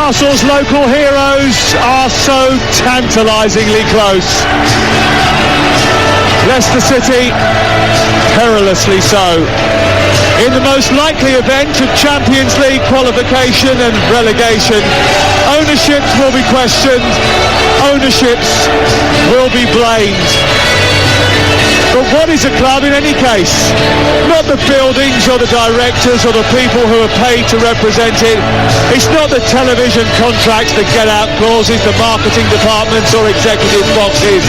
Newcastle's local heroes are so tantalisingly close. Leicester City, perilously so. In the most likely event of Champions League qualification and relegation, ownerships will be questioned, ownerships will be blamed. But what is a club in any case? Not the buildings or the directors or the people who are paid to represent it. It's not the television contracts, the get-out clauses, the marketing departments or executive boxes.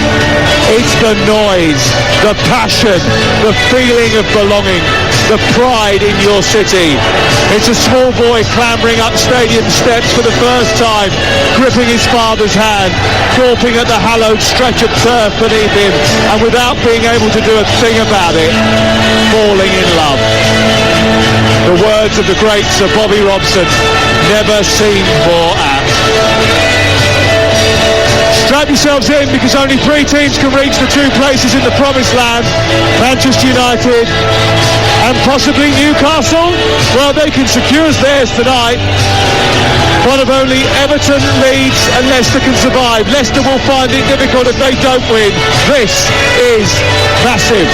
It's the noise, the passion, the feeling of belonging, the pride in your city. It's a small boy clambering up stadium steps for the first time, gripping his father's hand, gawping at the hallowed stretch of turf beneath him, and without being able to do a thing about it, falling in love. The words of the great Sir Bobby Robson, never seen more apt. Strap yourselves in, because only 3 teams can reach the 2 places in the promised land. Manchester United and possibly Newcastle. Well, they can secure theirs tonight. One of only Everton, Leeds and Leicester can survive. Leicester will find it difficult if they don't win. This is massive.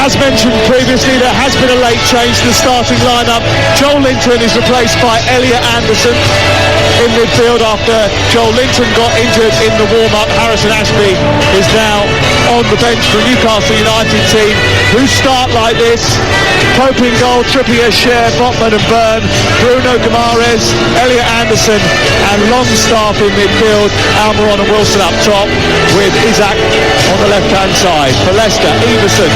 As mentioned previously, there has been a late change to the starting lineup. Joel Linton is replaced by Elliot Anderson in midfield after Joel Linton got injured in the warm-up. Harrison Ashby is now on the bench for the Newcastle United team, who start like this. Pope in goal, Trippier, Schär, Botman and Byrne, Bruno Guimaraes, Elliot Anderson and Longstaff in midfield, Almiron and Wilson up top, with Isak on the left-hand side. For Leicester, Everson,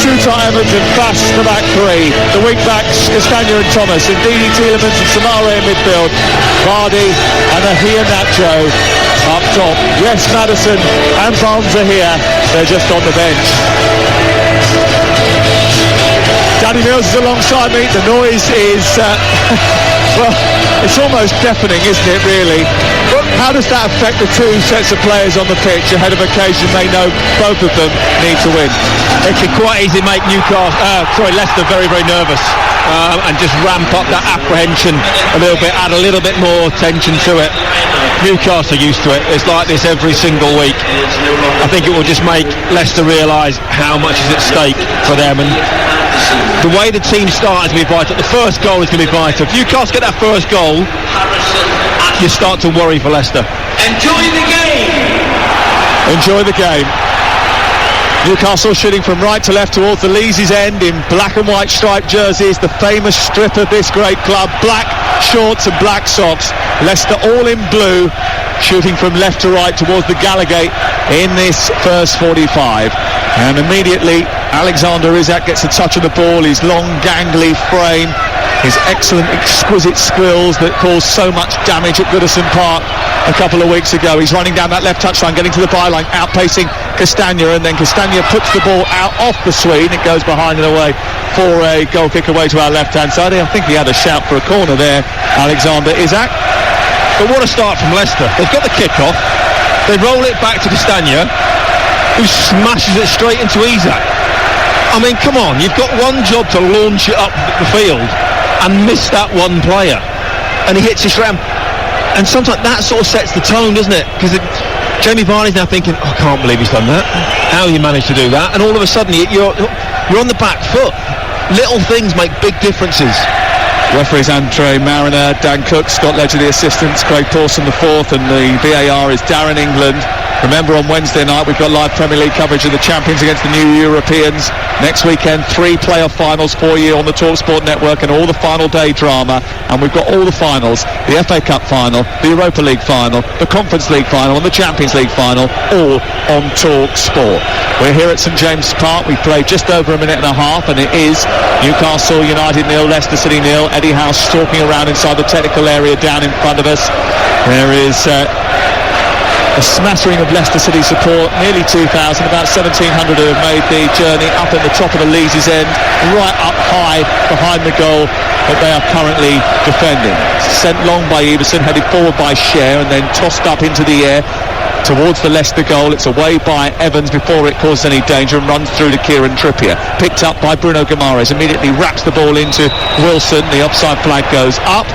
Suter, Evans and Fass the back 3. The wing-backs, Castagna and Thomas, and Didi, Tielemans and Samara in midfield. Vardy and Ahia Nacho up top. Yes, Maddison and Barnes are here. They're just on the bench. Danny Mills is alongside me. The noise is, well, it's almost deafening, isn't it, really? How does that affect the 2 sets of players on the pitch ahead of occasion they know both of them need to win? It can quite easily make Leicester very, very nervous and just ramp up that apprehension a little bit, add a little bit more tension to it. Newcastle are used to it. It's like this every single week. I think it will just make Leicester realise how much is at stake for them, and the way the team started to be vital. The first goal is going to be vital. If Newcastle get that first goal, you start to worry for Leicester. Enjoy the game! Enjoy the game. Newcastle shooting from right to left towards the Leazes end in black and white striped jerseys, the famous strip of this great club, black shorts and black socks. Leicester all in blue, shooting from left to right towards the Gallowgate in this first 45. And immediately Alexander Isak gets a touch of the ball, his long gangly frame, his excellent exquisite skills that caused so much damage at Goodison Park a couple of weeks ago. He's running down that left touchline, getting to the byline, outpacing Castagna, and then Castagna puts the ball out off the Swede. It goes behind and away for a goal kick away to our left-hand side. I think he had a shout for a corner there, Alexander Isak. But what a start from Leicester. They've got the kick-off, they roll it back to Castagna, who smashes it straight into Isak. I mean, come on, you've got one job to launch it up the field and miss that one player, and he hits his ram. And sometimes that sort of sets the tone, doesn't it? Because Jamie Vardy's now thinking, I can't believe he's done that. How you managed to do that? And all of a sudden you're on the back foot. Little things make big differences. Referees Andre Mariner, Dan Cook, Scott Ledger the assistants, Craig Pawson the fourth, and the VAR is Darren England. Remember, on Wednesday night we've got live Premier League coverage of the champions against the new Europeans. Next weekend, 3 playoff finals for you on the TalkSport network, and all the final day drama. And we've got all the finals, the FA Cup final, the Europa League final, the Conference League final and the Champions League final, all on TalkSport. We're here at St James's Park. We've played just over a minute and a half, and it is Newcastle United 0, Leicester City 0. Eddie Howe stalking around inside the technical area down in front of us. There is a smattering of Leicester City support, nearly 2,000, about 1,700 who have made the journey up at the top of the Leazes end, right up high behind the goal that they are currently defending. Sent long by Everson, headed forward by Schär, and then tossed up into the air towards the Leicester goal. It's away by Evans before it causes any danger and runs through to Kieran Trippier. Picked up by Bruno Guimaraes, immediately wraps the ball into Wilson. The offside flag goes up.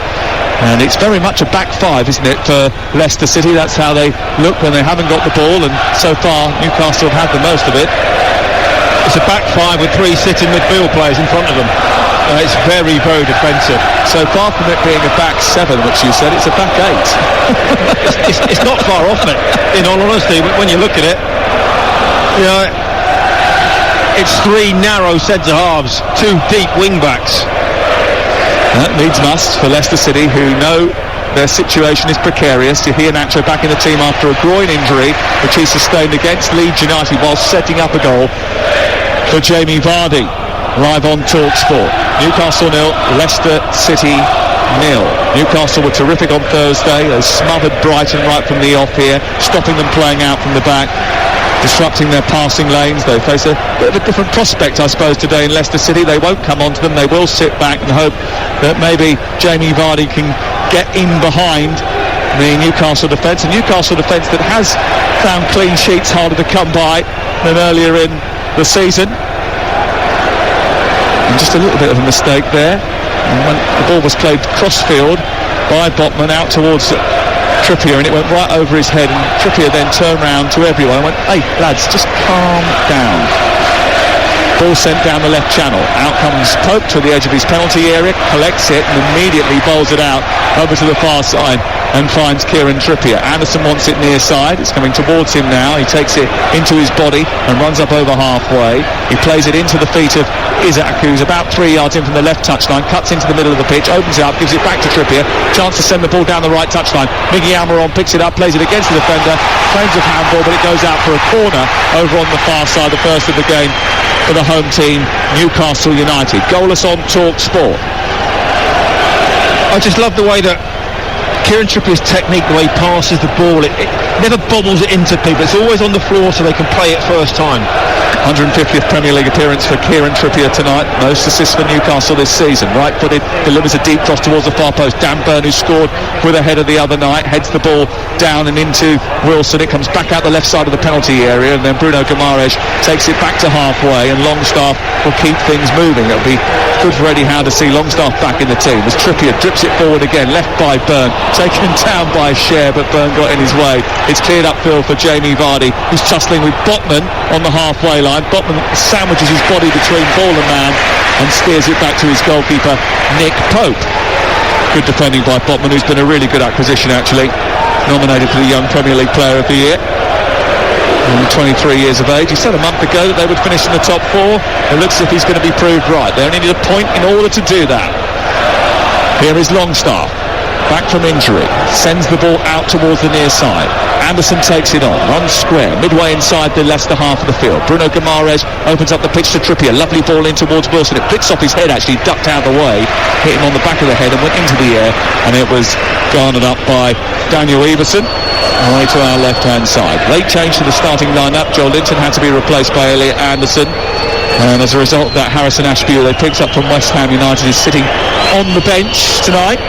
And it's very much a back five, isn't it, for Leicester City? That's how they look when they haven't got the ball, and so far Newcastle have had the most of it. It's a back five with 3 sitting midfield players in front of them. It's very, very defensive. So far from it being a back 7, which you said, it's a back 8. it's not far off it, in all honesty, but when you look at it, you know, it's 3 narrow centre halves, 2 deep wing backs. That needs must for Leicester City, who know their situation is precarious. Iheanacho back in the team after a groin injury, which he sustained against Leeds United while setting up a goal for Jamie Vardy. Live on TalkSport. Newcastle 0, Leicester City 0. Newcastle were terrific on Thursday. They smothered Brighton right from the off here, stopping them playing out from the back, disrupting their passing lanes. They face a bit of a different prospect, I suppose, today in Leicester City. They won't come onto them. They will sit back and hope that maybe Jamie Vardy can get in behind the Newcastle defence. A Newcastle defence that has found clean sheets harder to come by than earlier in the season. And just a little bit of a mistake there. And when the ball was played crossfield by Botman out towards Trippier, and it went right over his head, and Trippier then turned round to everyone and went, "Hey lads, just calm down." Ball sent down the left channel. Out comes Pope to the edge of his penalty area, collects it and immediately bowls it out over to the far side and finds Kieran Trippier. Anderson wants it near side. It's coming towards him now. He takes it into his body and runs up over halfway. He plays it into the feet of Isak, who's about 3 yards in from the left touchline, cuts into the middle of the pitch, opens it up, gives it back to Trippier. Chance to send the ball down the right touchline. Miggy Almiron picks it up, plays it against the defender, claims of handball, but it goes out for a corner over on the far side, the first of the game for the home team, Newcastle United. Goalless on TalkSport. I just love the way that Kieran Trippier's technique, the way he passes the ball, it never bobbles it into people. It's always on the floor so they can play it first time. 150th Premier League appearance for Kieran Trippier tonight. Most assists for Newcastle this season. Right-footed, delivers a deep cross towards the far post. Dan Burn, who scored with a header the other night, heads the ball down and into Wilson. It comes back out the left side of the penalty area, and then Bruno Guimaraes takes it back to halfway, and Longstaff will keep things moving. It'll be good for Eddie Howe to see Longstaff back in the team as Trippier drips it forward again, left by Burn, taken down by Cher, but Burn got in his way. It's cleared upfield for Jamie Vardy, who's tussling with Botman on the halfway line. Botman sandwiches his body between ball and man and steers it back to his goalkeeper, Nick Pope. Good defending by Botman, who's been a really good acquisition actually. Nominated for the Young Premier League Player of the Year. 23 years of age. He said a month ago that they would finish in the top 4. It looks as if he's going to be proved right. They only need a point in order to do that. Here is Longstaff, back from injury, sends the ball out towards the near side. Anderson takes it on, runs square, midway inside the Leicester half of the field. Bruno Guimaraes opens up the pitch to Trippier. Lovely ball in towards Wilson. It flicks off his head, actually ducked out of the way, hit him on the back of the head and went into the air, and it was garnered up by Daniel Everson away to our left-hand side. Late change to the starting lineup. Joe Linton had to be replaced by Elliot Anderson, and as a result, that Harrison Ashby, who they picked up from West Ham United, is sitting on the bench tonight.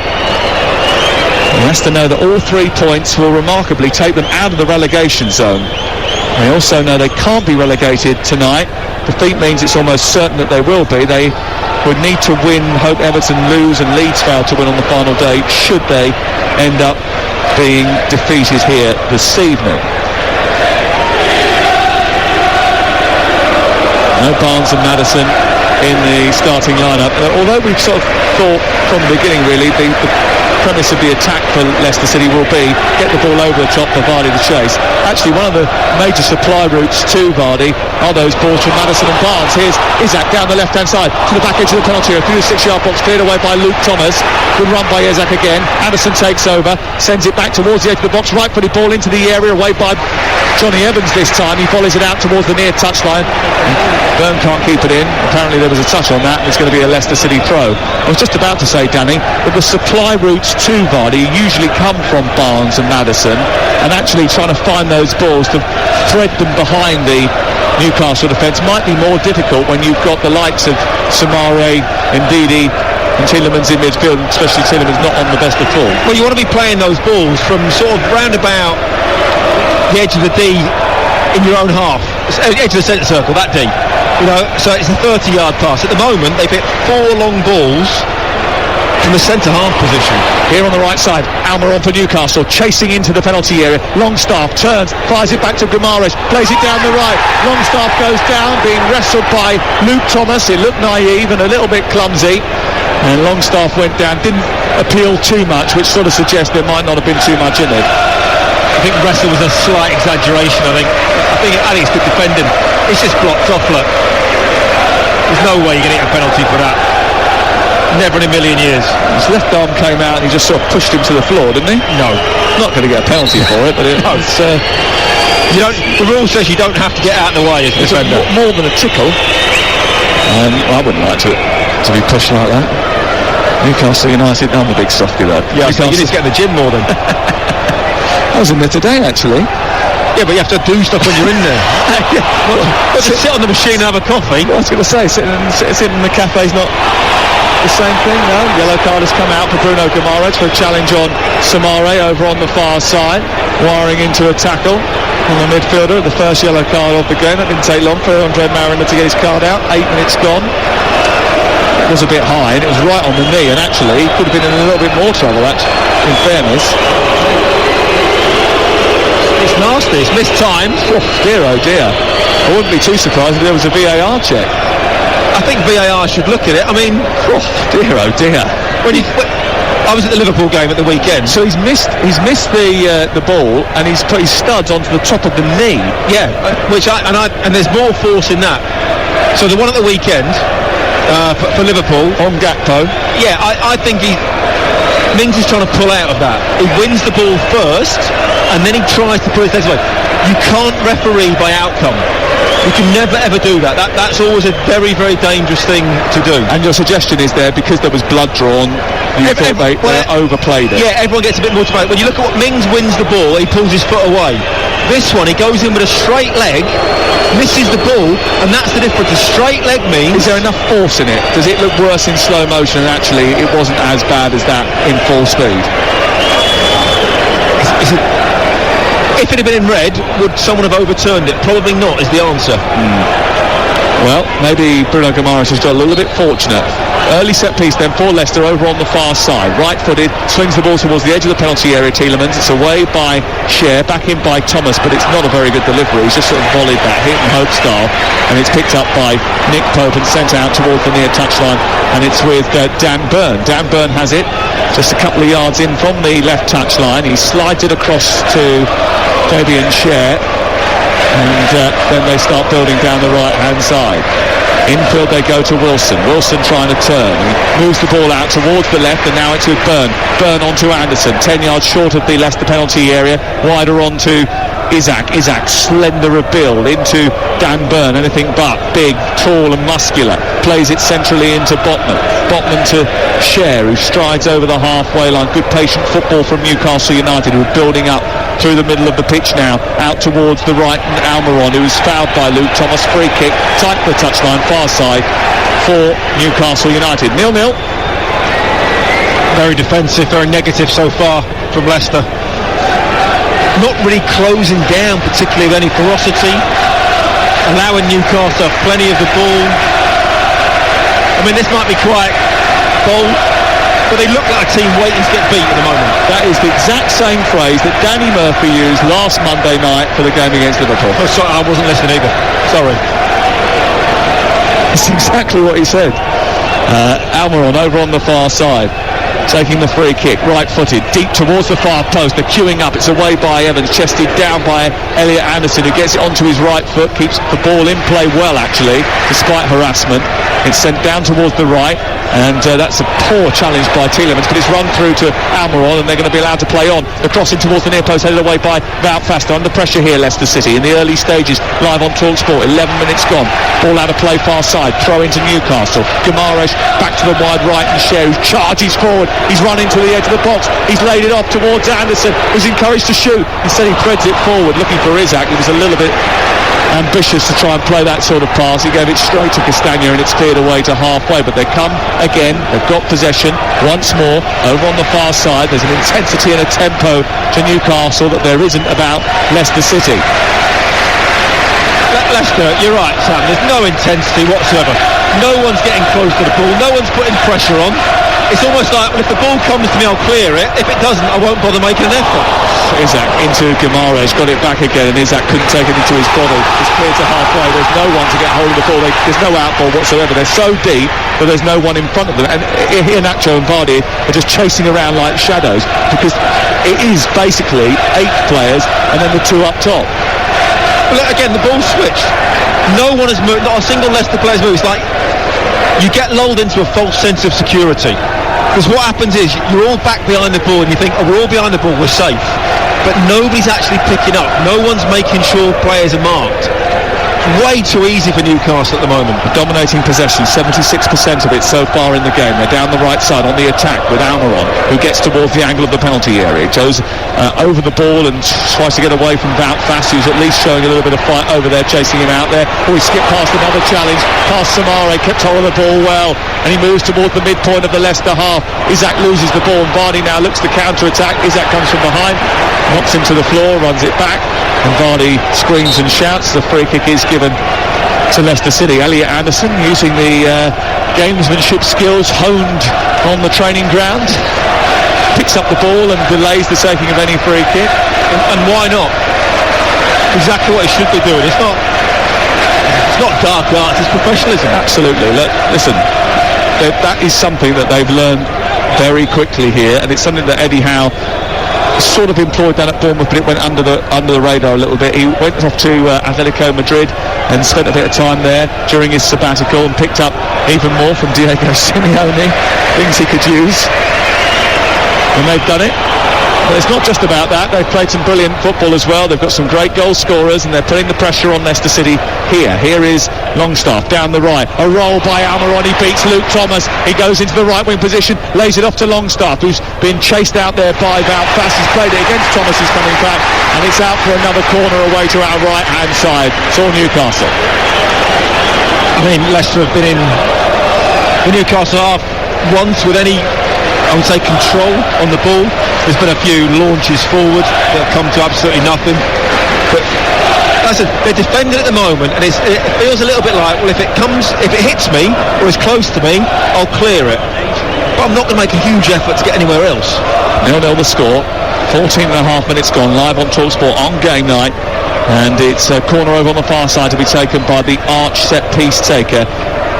Leicester know that all 3 points will remarkably take them out of the relegation zone. They also know they can't be relegated tonight. Defeat means it's almost certain that they will be. They would need to win, hope Everton lose and Leeds fail to win on the final day should they end up being defeated here this evening. No Barnes and Maddison in the starting lineup. Although we've sort of thought from the beginning really the premise of the attack for Leicester City will be get the ball over the top for Vardy to chase. Actually, one of the major supply routes to Vardy are those balls from Maddison and Barnes. Here's Isak down the left-hand side to the back edge of the penalty area, through the 6-yard box, cleared away by Luke Thomas. Good run by Isak again. Anderson takes over, sends it back towards the edge of the box, right-footed ball into the area, away by Johnny Evans this time. He volleys it out towards the near touchline. Burn can't keep it in. Apparently there was a touch on that, and it's going to be a Leicester City throw. I was just about to say, Danny, that the supply routes to Vardy usually come from Barnes and Maddison, and actually trying to find those balls to thread them behind the Newcastle defence might be more difficult when you've got the likes of Samare, Ndidi and Tielemans in midfield, especially Tielemans not on the best of form. Well, you want to be playing those balls from sort of round about the edge of the D in your own half, the edge of the centre circle, that D. You know, so it's a 30-yard pass. At the moment, they've hit 4 long balls from the centre-half position. Here on the right side, Almiron for Newcastle, chasing into the penalty area. Longstaff turns, fires it back to Guimaraes, plays it down the right. Longstaff goes down, being wrestled by Luke Thomas. It looked naive and a little bit clumsy, and Longstaff went down. Didn't appeal too much, which sort of suggests there might not have been too much in it. I think wrestle was a slight exaggeration. I think Alex good defending. It's just blocked off. Look, there's no way you're going to get a penalty for that. Never in a million years. His left arm came out and he just sort of pushed him to the floor, didn't he? No. Not going to get a penalty for it, but it's... You don't. The rule says you don't have to get out of the way as a defender. More than a tickle. I wouldn't like to be pushed like that. Newcastle United, I'm a big softy though. Yeah, you need to get in the gym more then. I was in there today actually. Yeah, but you have to do stuff when you're in there. Not to sit on the machine and have a coffee. I was going to say, sitting in the cafe's not the same thing, no. Yellow card has come out for Bruno Guimaraes for a challenge on Samare over on the far side, wiring into a tackle on the midfielder. The first yellow card of the game. That didn't take long for Andre Mariner to get his card out. 8 minutes gone. It was a bit high and it was right on the knee, and actually he could have been in a little bit more trouble, actually, in fairness. It's nasty, it's missed times. Oh dear. I wouldn't be too surprised if there was a VAR check. I think VAR should look at it. I mean, oh dear. I was at the Liverpool game at the weekend. So he's missed the ball and he's put his studs onto the top of the knee. Yeah, and there's more force in that. So the one at the weekend for Liverpool on Gakpo. Yeah, I think Mings is trying to pull out of that. He wins the ball first and then he tries to put his legs away. You can't referee by outcome. You can never ever do that. That's always a very, very dangerous thing to do. And your suggestion is there, because there was blood drawn, you thought they overplayed it. Yeah, everyone gets a bit more to it. When you look at what Mings wins the ball, he pulls his foot away. This one, he goes in with a straight leg, misses the ball, and that's the difference. A straight leg means... Is there enough force in it? Does it look worse in slow motion, and actually it wasn't as bad as that in full speed? If it had been in red, would someone have overturned it? Probably not, is the answer. Well, maybe Bruno Guimaraes has got a little bit fortunate. Early set piece then for Leicester over on the far side. Right-footed, swings the ball towards the edge of the penalty area, Tielemans. It's away by Cher, back in by Thomas, but it's not a very good delivery. He's just sort of volleyed that, hit and hope style, and it's picked up by Nick Pope and sent out towards the near touchline, and it's with Dan Burn. Dan Burn has it, just a couple of yards in from the left touchline. He slides it across to Fabian Cher, and then they start building down the right-hand side. Infield they go to Wilson. Wilson trying to turn. He moves the ball out towards the left, and now it's with Burn. Burn onto Anderson. 10 yards short of the Leicester penalty area. Wider onto Isak. Isak, slender of build, into Dan Burn. Anything but big, tall and muscular. Plays it centrally into Botman. Botman to Cher, who strides over the halfway line. Good patient football from Newcastle United, who are building up through the middle of the pitch now, out towards the right, and Almiron, who is fouled by Luke Thomas. Free kick, tight to the touchline, far side for Newcastle United. 0-0. Very defensive, very negative so far from Leicester. Not really closing down particularly with any ferocity, allowing Newcastle plenty of the ball. I mean, this might be quite bold, but they look like a team waiting to get beat at the moment. That is the exact same phrase that Danny Murphy used last Monday night for the game against Liverpool. Oh, sorry, I wasn't listening either. Sorry. It's exactly what he said. Almiron over on the far side, taking the free kick, right-footed, deep towards the far post. They're queuing up. It's away by Evans, chested down by Elliot Anderson, who gets it onto his right foot, keeps the ball in play well, actually, despite harassment. It's sent down towards the right, and that's a poor challenge by Tielemans, but it's run through to Almiron, and they're going to be allowed to play on. The crossing towards the near post, headed away by Wout Faster. Under pressure here, Leicester City, in the early stages, live on TalkSport. 11 minutes gone. Ball out of play far side, throw into Newcastle. Guimaraes back to the wide right, and Cher, who charges forward. He's run into the edge of the box. He's laid it off towards Anderson, who's encouraged to shoot. Instead he threads it forward, looking for Isak. He was a little bit ambitious to try and play that sort of pass. He gave it straight to Castagna, and it's cleared away to halfway, but they come again. They've got possession once more over on the far side. There's an intensity and a tempo to Newcastle that there isn't about Leicester City. Leicester, you're right, Sam, there's no intensity whatsoever. No one's getting close to the ball, no one's putting pressure on. it's almost like, well, if the ball comes to me, I'll clear it. If it doesn't, I won't bother making an effort. Isak into Guimaraes, got it back again, and Isak couldn't take it into his body. It's clear to halfway. There's no one to get hold of the ball. There's no outball whatsoever. They're so deep that there's no one in front of them. And Iheanacho and Vardy are just chasing around like shadows, because it is basically 8 players and then the 2 up top. Well, again, the ball switched. No one has moved. Not a single Leicester player's moved. It's like you get lulled into a false sense of security. Because what happens is you're all back behind the ball and you think, oh, we're all behind the ball, we're safe. But nobody's actually picking up. No one's making sure players are marked. Way too easy for Newcastle at the moment. Dominating possession, 76% of it so far in the game. They're down the right side on the attack with Almiron, who gets towards the angle of the penalty area. He goes over the ball and tries to get away from Wout Faes, who's at least showing a little bit of fight over there, chasing him out there. Oh, he skipped past another challenge, past Samare, kept hold of the ball well, and he moves towards the midpoint of the Leicester half. Isak loses the ball, and Vardy now looks to counter-attack. Isak comes from behind, knocks him to the floor, runs it back, and Vardy screams and shouts. The free kick is given to Leicester City. Elliot Anderson, using the gamesmanship skills honed on the training ground, picks up the ball and delays the taking of any free kick. And why not? Exactly what he should be doing. It's not dark arts, it's professionalism. Absolutely. Listen, that is something that they've learned very quickly here, and it's something that Eddie Howe sort of employed down at Bournemouth, but it went under the radar a little bit. He went off to Atletico Madrid and spent a bit of time there during his sabbatical, and picked up even more from Diego Simeone, things he could use, and they've done it. But it's not just about that. They've played some brilliant football as well. They've got some great goal scorers, and they're putting the pressure on Leicester City here. Here is Longstaff down the right. A roll by Almiron. He beats Luke Thomas. He goes into the right wing position, lays it off to Longstaff, who's been chased out there by Wout Faes. He's played it against Thomas, who's coming back, and it's out for another corner away to our right hand side. It's all Newcastle. I mean, Leicester have been in the Newcastle half once with any, I would say, control on the ball. There's been a few launches forward that have come to absolutely nothing. But as I said, they're defending at the moment, and it feels a little bit like, well, if it hits me or is close to me, I'll clear it. But I'm not going to make a huge effort to get anywhere else. 0-0 the score. 14 and a half minutes gone, live on TalkSport on game night, and it's a corner over on the far side to be taken by the arch set piece taker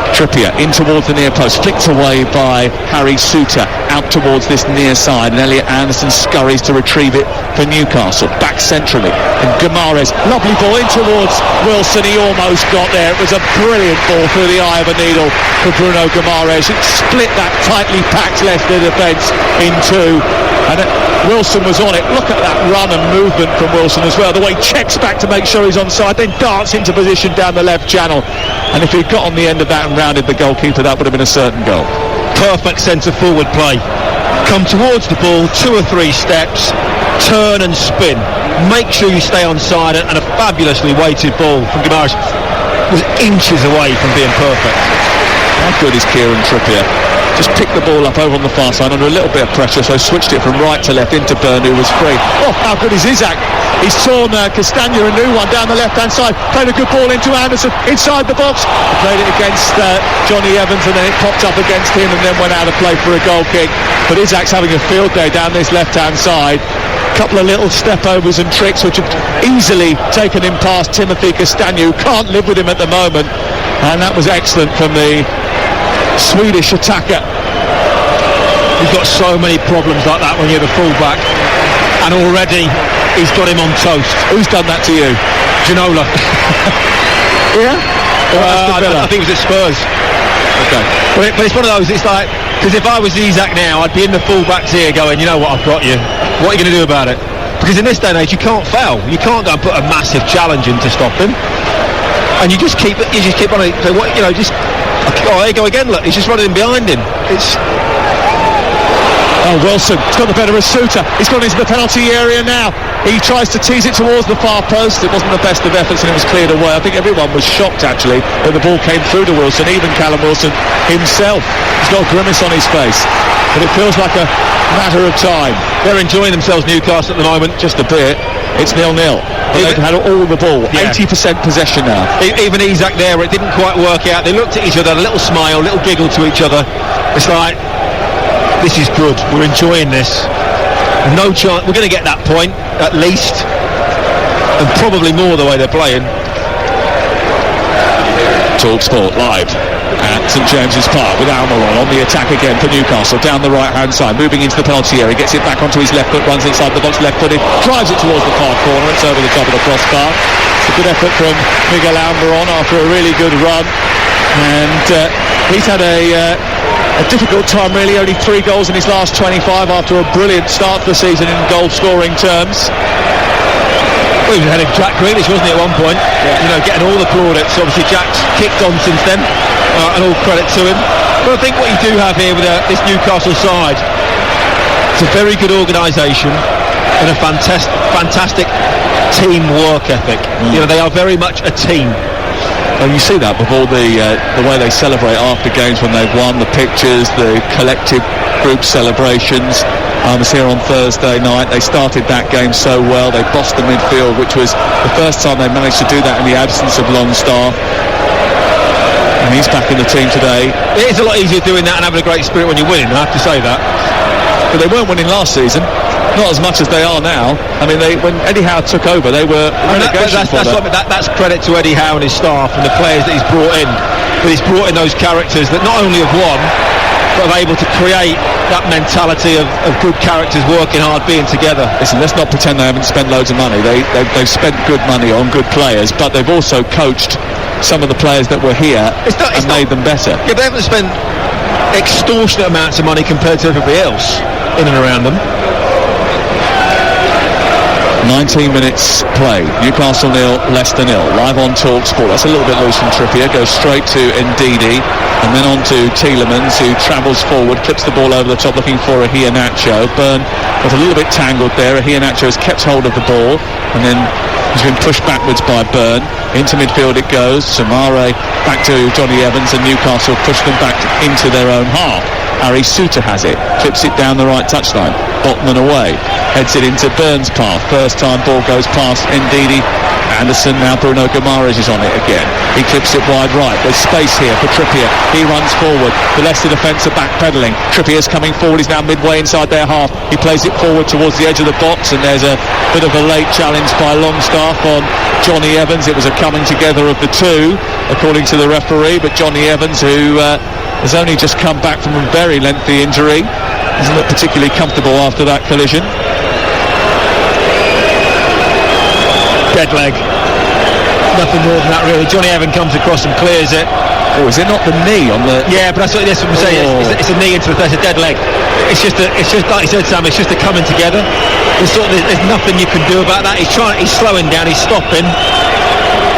Trippier, in towards the near post, flicked away by Harry Souttar, out towards this near side, and Elliot Anderson scurries to retrieve it for Newcastle, back centrally, and Guimaraes, lovely ball in towards Wilson. He almost got there. It was a brilliant ball through the eye of a needle for Bruno Guimaraes. It split that tightly packed Leicester defence in two, and Wilson was on it. Look at that run and movement from Wilson as well, the way he checks back to make sure he's onside, then darts into position down the left channel, and if he'd got on the end of that and rounded the goalkeeper, that would have been a certain goal. Perfect centre forward play. Come towards the ball, 2 or 3 steps, turn and spin. Make sure you stay onside, and a fabulously weighted ball from Guimaraes was inches away from being perfect. How good is Kieran Trippier? Just picked the ball up over on the far side under a little bit of pressure, so switched it from right to left into Burn, who was free. Oh, how good is Isak? He's torn Castagna a new one down the left-hand side. Played a good ball into Anderson inside the box. He played it against Johnny Evans, and then it popped up against him and then went out of play for a goal kick. But Isak's having a field day down this left-hand side. Couple of little step-overs and tricks which have easily taken him past Timothy Castagna, who can't live with him at the moment. And that was excellent from the Swedish attacker. You've got so many problems like that when you're the full-back, and already he's got him on toast. Who's done that to you? Ginola. Yeah? I think it was at Spurs. Okay. But it's one of those, it's like, because if I was Isak now, I'd be in the full-back's ear going, you know what, I've got you. What are you going to do about it? Because in this day and age, you can't foul. You can't go and put a massive challenge in to stop him. And you just keep on it. So what, just, oh, there you go again, look, he's just running behind him. It's... Oh, Wilson, he's got the better of Souttar. He's gone into the penalty area now. He tries to tease it towards the far post. It wasn't the best of efforts, and it was cleared away. I think everyone was shocked, actually, that the ball came through to Wilson, even Callum Wilson himself. He's got a grimace on his face, but it feels like a matter of time. They're enjoying themselves, Newcastle, at the moment. Just a bit. It's 0-0. They've had all the ball. Yeah. 80% possession now. Even Isak there, it didn't quite work out. They looked at each other, a little smile, a little giggle to each other. It's like, This is good. We're enjoying this. No chance. We're going to get that point at least, and probably more the way they're playing. TalkSport live at St James's Park with Almiron on the attack again for Newcastle, down the right hand side, moving into the penalty area, gets it back onto his left foot, runs inside the box, left footed, drives it towards the far corner. It's over the top of the crossbar. It's a good effort from Miguel Almiron after a really good run, and he's had a difficult time really. Only 3 goals in his last 25 after a brilliant start to the season in goal scoring terms. Well, he was ahead of Jack Grealish, wasn't he, at one point? Yeah. You know, getting all the plaudits. Obviously, Jack's kicked on since then, and all credit to him. But I think what you do have here with this Newcastle side, it's a very good organisation and a fantastic team work ethic. You know, they are very much a team. And you see that with all the way they celebrate after games when they've won, the pictures, the collective group celebrations. I was here on Thursday night. They started that game so well. They bossed the midfield, which was the first time they managed to do that in the absence of Longstaff. And he's back in the team today. It is a lot easier doing that and having a great spirit when you're winning, I have to say that. But they weren't winning last season. Not as much as they are now. I mean, when Eddie Howe took over, they were that's credit to Eddie Howe and his staff and the players that he's brought in. But he's brought in those characters that not only have won, but are able to create that mentality of good characters working hard, being together. Listen, let's not pretend they haven't spent loads of money. They've spent good money on good players, but they've also coached some of the players that were here and made them better. Yeah, they haven't spent extortionate amounts of money compared to everybody else in and around them. 19 minutes play. Newcastle 0, Leicester 0. Live on TalkSport. That's a little bit loose from Trippier. Goes straight to Ndidi and then on to Tielemans, who travels forward, clips the ball over the top looking for Iheanacho. Byrne was a little bit tangled there. Iheanacho has kept hold of the ball and then he's been pushed backwards by Byrne. Into midfield it goes. Samare back to Johnny Evans, and Newcastle push them back into their own half. Harry Souttar has it, clips it down the right touchline. Botman away, heads it into Byrne's path. First time ball goes past Ndidi. Anderson, now Bruno Guimaraes is on it again. He clips it wide right. There's space here for Trippier. He runs forward. The Leicester defence are backpedaling. Trippier's coming forward. He's now midway inside their half. He plays it forward towards the edge of the box, and there's a bit of a late challenge by Longstaff on Johnny Evans. It was a coming together of the two, according to the referee, but Johnny Evans, who has only just come back from a very lengthy injury, doesn't look particularly comfortable after that collision. Dead leg. Nothing more than that really. Johnny Evans comes across and clears it. Oh, is it not the knee on the... Yeah, but that's what I'm saying. It's a knee into the face, a dead leg. It's just like you said, Sam, it's just a coming together. There's nothing you can do about that. He's slowing down, he's stopping.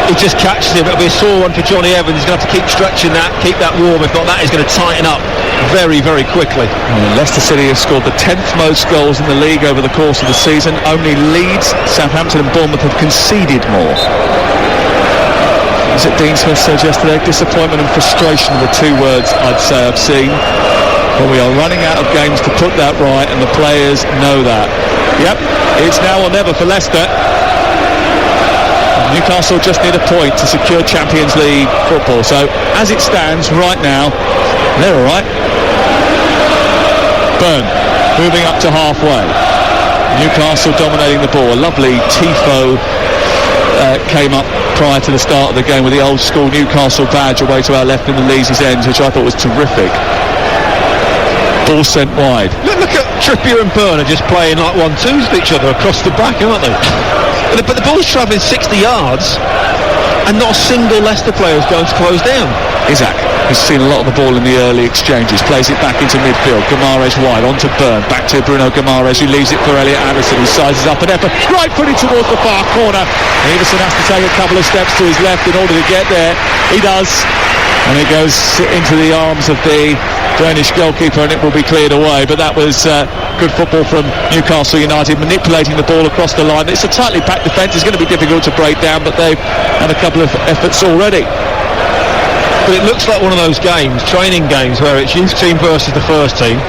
He just catches him. It'll be a sore one for Johnny Evans. He's going to have to keep stretching that, keep that warm. If not, that is going to tighten up very, very quickly. Leicester City have scored the 10th most goals in the league over the course of the season. Only Leeds, Southampton and Bournemouth have conceded more. As Dean Smith said yesterday, disappointment and frustration are the two words I'd say I've seen. But we are running out of games to put that right, and the players know that. Yep, it's now or never for Leicester. Newcastle just need a point to secure Champions League football. So as it stands right now, they're all right. Byrne moving up to halfway. Newcastle dominating the ball. A lovely tifo came up prior to the start of the game with the old school Newcastle badge away to our left in the Leazes End, which I thought was terrific. Ball sent wide. Look at Trippier and Byrne are just playing like 1-2s with each other across the back, aren't they? But the ball's travelling 60 yards and not a single Leicester player is going to close down. Isaac has seen a lot of the ball in the early exchanges, plays it back into midfield. Guimaraes wide, onto Byrne, back to Bruno Guimaraes, who leaves it for Elliot Anderson, who sizes up an effort, right footed towards the far corner. Everson has to take a couple of steps to his left in order to get there. He does, and it goes into the arms of the Danish goalkeeper, and it will be cleared away. But that was good football from Newcastle United, manipulating the ball across the line. It's a tightly packed defence. It's going to be difficult to break down, but they've had a couple of efforts already. But it looks like one of those games, training games, where it's youth team versus the first team,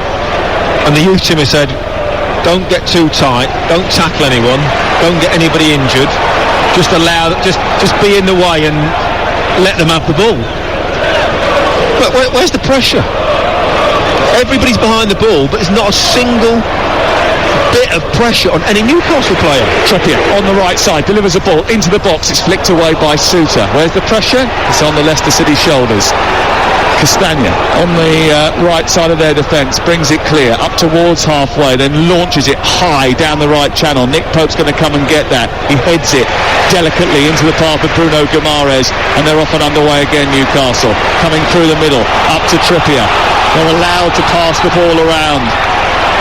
and the youth team has said, don't get too tight, don't tackle anyone, don't get anybody injured, just be in the way and let them have the ball. But where's the pressure? everybody's behind the ball, but there's not a single bit of pressure on any Newcastle player. Trippier on the right side delivers a ball into the box. It's flicked away by Suter. Where's the pressure? It's on the Leicester City shoulders. Castagna on the right side of their defence brings it clear up towards halfway, then launches it high down the right channel. Nick Pope's going to come and get that. He heads it delicately into the path of Bruno Guimaraes, and they're off and underway again. Newcastle coming through the middle up to Trippier. They're allowed to pass the ball around.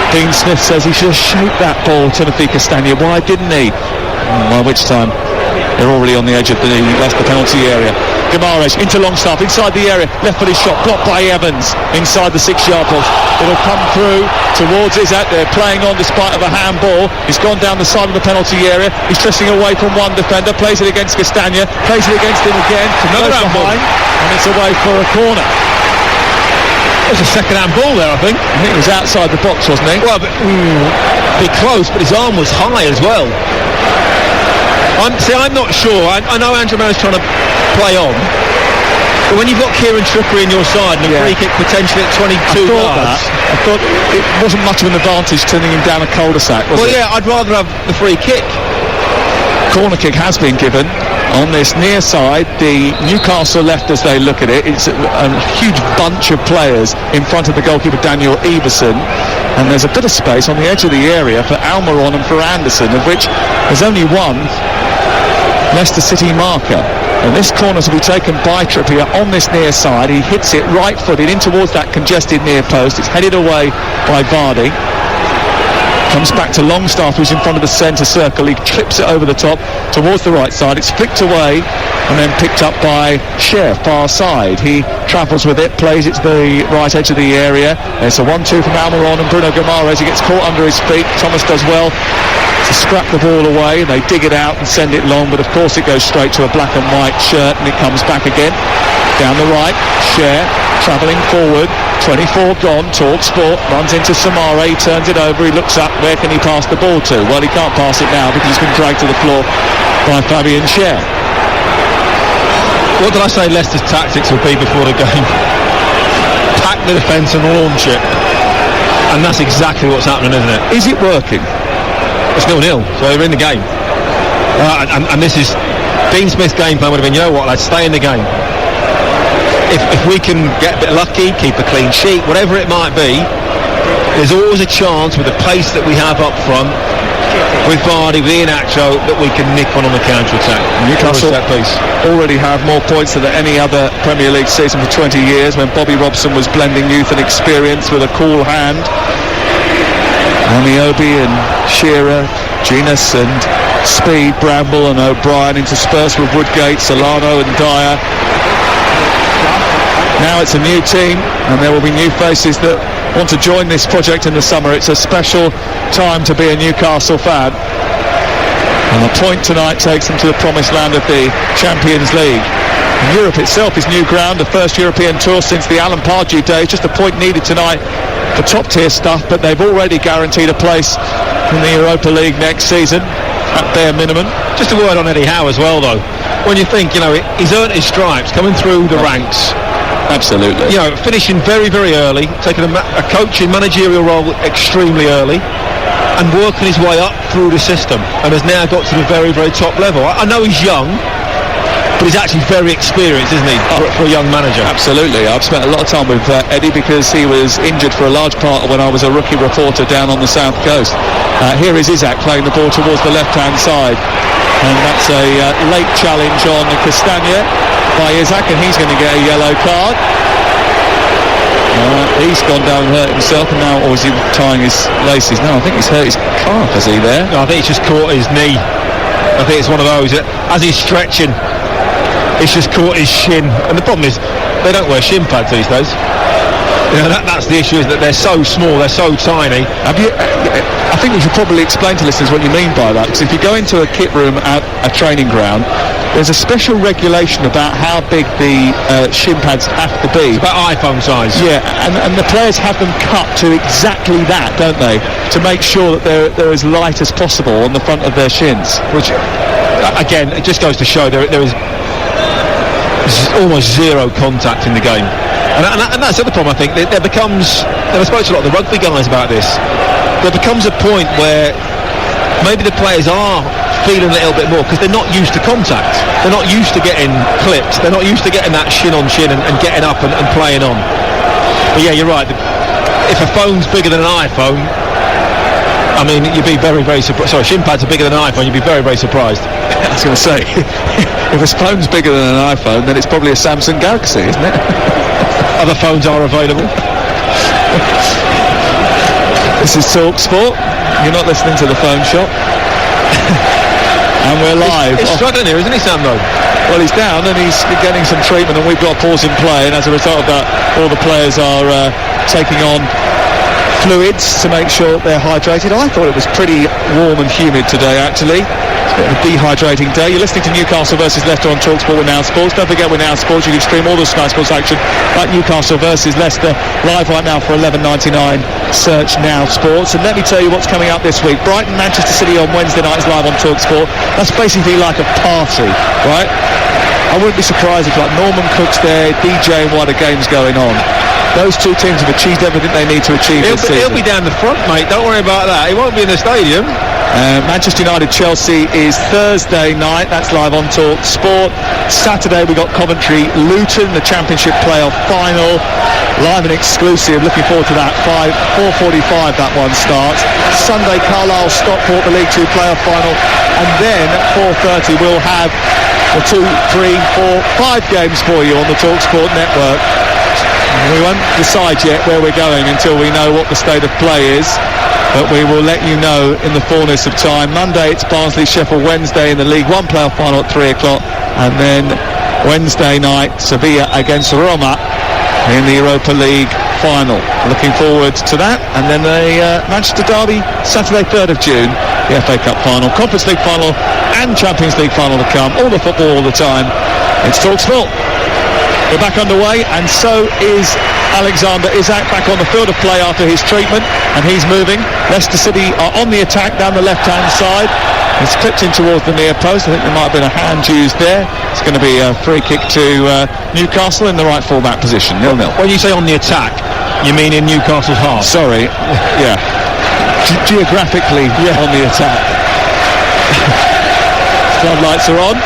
Dean Smith says he should have shaped that ball, Timothy Castagna. Why didn't he? By which time they're already on the edge of the Leicester penalty area. Guimaraes into Longstaff inside the area, left-footed shot blocked by Evans inside the 6-yard box. It'll come through towards Isak. They're playing on despite of a handball. He's gone down the side of the penalty area. He's twisting away from one defender, plays it against Castagna, plays it against him again. Another handball, and it's away for a corner. It was a second-hand ball there, I think. It was outside the box, wasn't he? Well, be close, but his arm was high as well. I'm not sure. I know Andrew Mann's trying to play on, but when you've got Kieran Trippier in your side and a free kick potentially at 22 yards, I thought it wasn't much of an advantage turning him down a cul-de-sac, was it? Yeah, I'd rather have the free kick. Corner kick has been given on this near side. The Newcastle left, as they look at it, it's a huge bunch of players in front of the goalkeeper Daniel Everson, and there's a bit of space on the edge of the area for Almiron and for Anderson, of which there's only one Leicester City marker. And this corner will be taken by Trippier on this near side. He hits it right-footed in towards that congested near post. It's headed away by Vardy. Comes back to Longstaff, who's in front of the centre circle. He clips it over the top towards the right side. It's flicked away and then picked up by Cher, far side. He travels with it, plays it to the right edge of the area. There's a 1-2 from Almiron and Bruno Guimaraes. He gets caught under his feet. Thomas does well to scrap the ball away, and they dig it out and send it long, but of course it goes straight to a black and white shirt, and it comes back again. Down the right, Cher travelling forward, 24 gone, Talk Sport, runs into Samara, he turns it over, he looks up, where can he pass the ball to? Well, he can't pass it now because he's been dragged to the floor by Fabian Cher. What did I say Leicester's tactics would be before the game? Pack the defence and launch it. And that's exactly what's happening, isn't it? Is it working? It's 0-0, so they're in the game. And this is Dean Smith's game plan would have been, you know what, lads, stay in the game. If we can get a bit lucky, keep a clean sheet, whatever it might be, there's always a chance with the pace that we have up front, with Vardy, with Iheanacho, that we can nick one on the counter-attack. Newcastle already have more points than any other Premier League season for 20 years, when Bobby Robson was blending youth and experience with a cool hand. Amiobi and Shearer, Genus and Speed, Bramble and O'Brien interspersed with Woodgate, Solano and Dyer. Now it's a new team, and there will be new faces that want to join this project in the summer. It's a special time to be a Newcastle fan. And a point tonight takes them to the promised land of the Champions League. And Europe itself is new ground, the first European tour since the Alan Pardew days. Just a point needed tonight for top-tier stuff, but they've already guaranteed a place in the Europa League next season, at bare minimum. Just a word on Eddie Howe as well, though. When you think, he's earned his stripes, coming through the ranks. Absolutely. Finishing very, very early, taking a coaching managerial role extremely early, and working his way up through the system, and has now got to the very, very top level. I know he's young, but he's actually very experienced, isn't he, for a young manager? Absolutely. I've spent a lot of time with Eddie because he was injured for a large part when I was a rookie reporter down on the south coast. Here is Isak playing the ball towards the left-hand side, and that's a late challenge on Castagna by Isak, and he's going to get a yellow card. He's gone down and hurt himself, and now, or is he tying his laces? No, I think he's hurt his calf, is he there? No, I think he's just caught his knee. I think it's one of those, as he's stretching, it's just caught his shin. And the problem is, they don't wear shin pads these days. That's the issue, is that they're so small, they're so tiny. I think we should probably explain to listeners what you mean by that, because if you go into a kit room at a training ground, there's a special regulation about how big the shin pads have to be. It's about iPhone size. Yeah, and the players have them cut to exactly that, don't they? To make sure that they're as light as possible on the front of their shins. Which, again, it just goes to show there is There's almost zero contact in the game. And that's the other problem, I think. There becomes, and I spoke to a lot of the rugby guys about this, there becomes a point where maybe the players are feeling a little bit more because they're not used to contact. They're not used to getting clipped. They're not used to getting that shin on shin and getting up and playing on. But yeah, you're right. If a phone's bigger than an iPhone, I mean, you'd be very, very surprised. Sorry, shin pads are bigger than an iPhone, you'd be very, very surprised. I was going to say, if a phone's bigger than an iPhone, then it's probably a Samsung Galaxy, isn't it? Other phones are available. This is Talk Sport. You're not listening to the phone shop. And we're live. He's struggling here, isn't he, Sam, though? Well, he's down and he's getting some treatment, and we've got a pause in play, and as a result of that, all the players are taking on fluids to make sure they're hydrated. I thought it was pretty warm and humid today, actually. It's a bit of a dehydrating day. You're listening to Newcastle versus Leicester on TalkSport with Now Sports. Don't forget, with Now Sports you can stream all the Sky Sports action like Newcastle versus Leicester live right now for $11.99. Search Now Sports. And let me tell you what's coming up this week. Brighton Manchester City on Wednesday night is live on TalkSport. That's basically like a party, right? I wouldn't be surprised if like Norman Cook's there DJing while the game's going on. Those two teams have achieved everything they need to achieve this season. He'll be down the front, mate. Don't worry about that. He won't be in the stadium. Manchester United-Chelsea is Thursday night. That's live on Talk Sport. Saturday we got Coventry-Luton, the Championship playoff final. Live and exclusive. Looking forward to that. 4:45 that one starts. Sunday Carlisle-Stockport, the League 2 playoff final. And then at 4:30 we'll have the 2, 3, 4, 5 games for you on the Talk Sport network. We won't decide yet where we're going until we know what the state of play is, but we will let you know in the fullness of time. Monday it's Barnsley-Sheffield Wednesday in the League 1 playoff final at 3 o'clock, and then Wednesday night Sevilla against Roma in the Europa League final. Looking forward to that. And then the Manchester Derby Saturday 3rd of June, the FA Cup final, Conference League final and Champions League final to come. All the football all the time. It's TalkSport. We're back underway, and so is Alexander Isak back on the field of play after his treatment, and he's moving. Leicester City are on the attack down the left-hand side. It's clipped in towards the near post. I think there might have been a hand used there. It's going to be a free kick to Newcastle in the right full-back position, 0-0. When you say on the attack, you mean in Newcastle's half? Sorry, yeah. Geographically on the attack. Floodlights are on,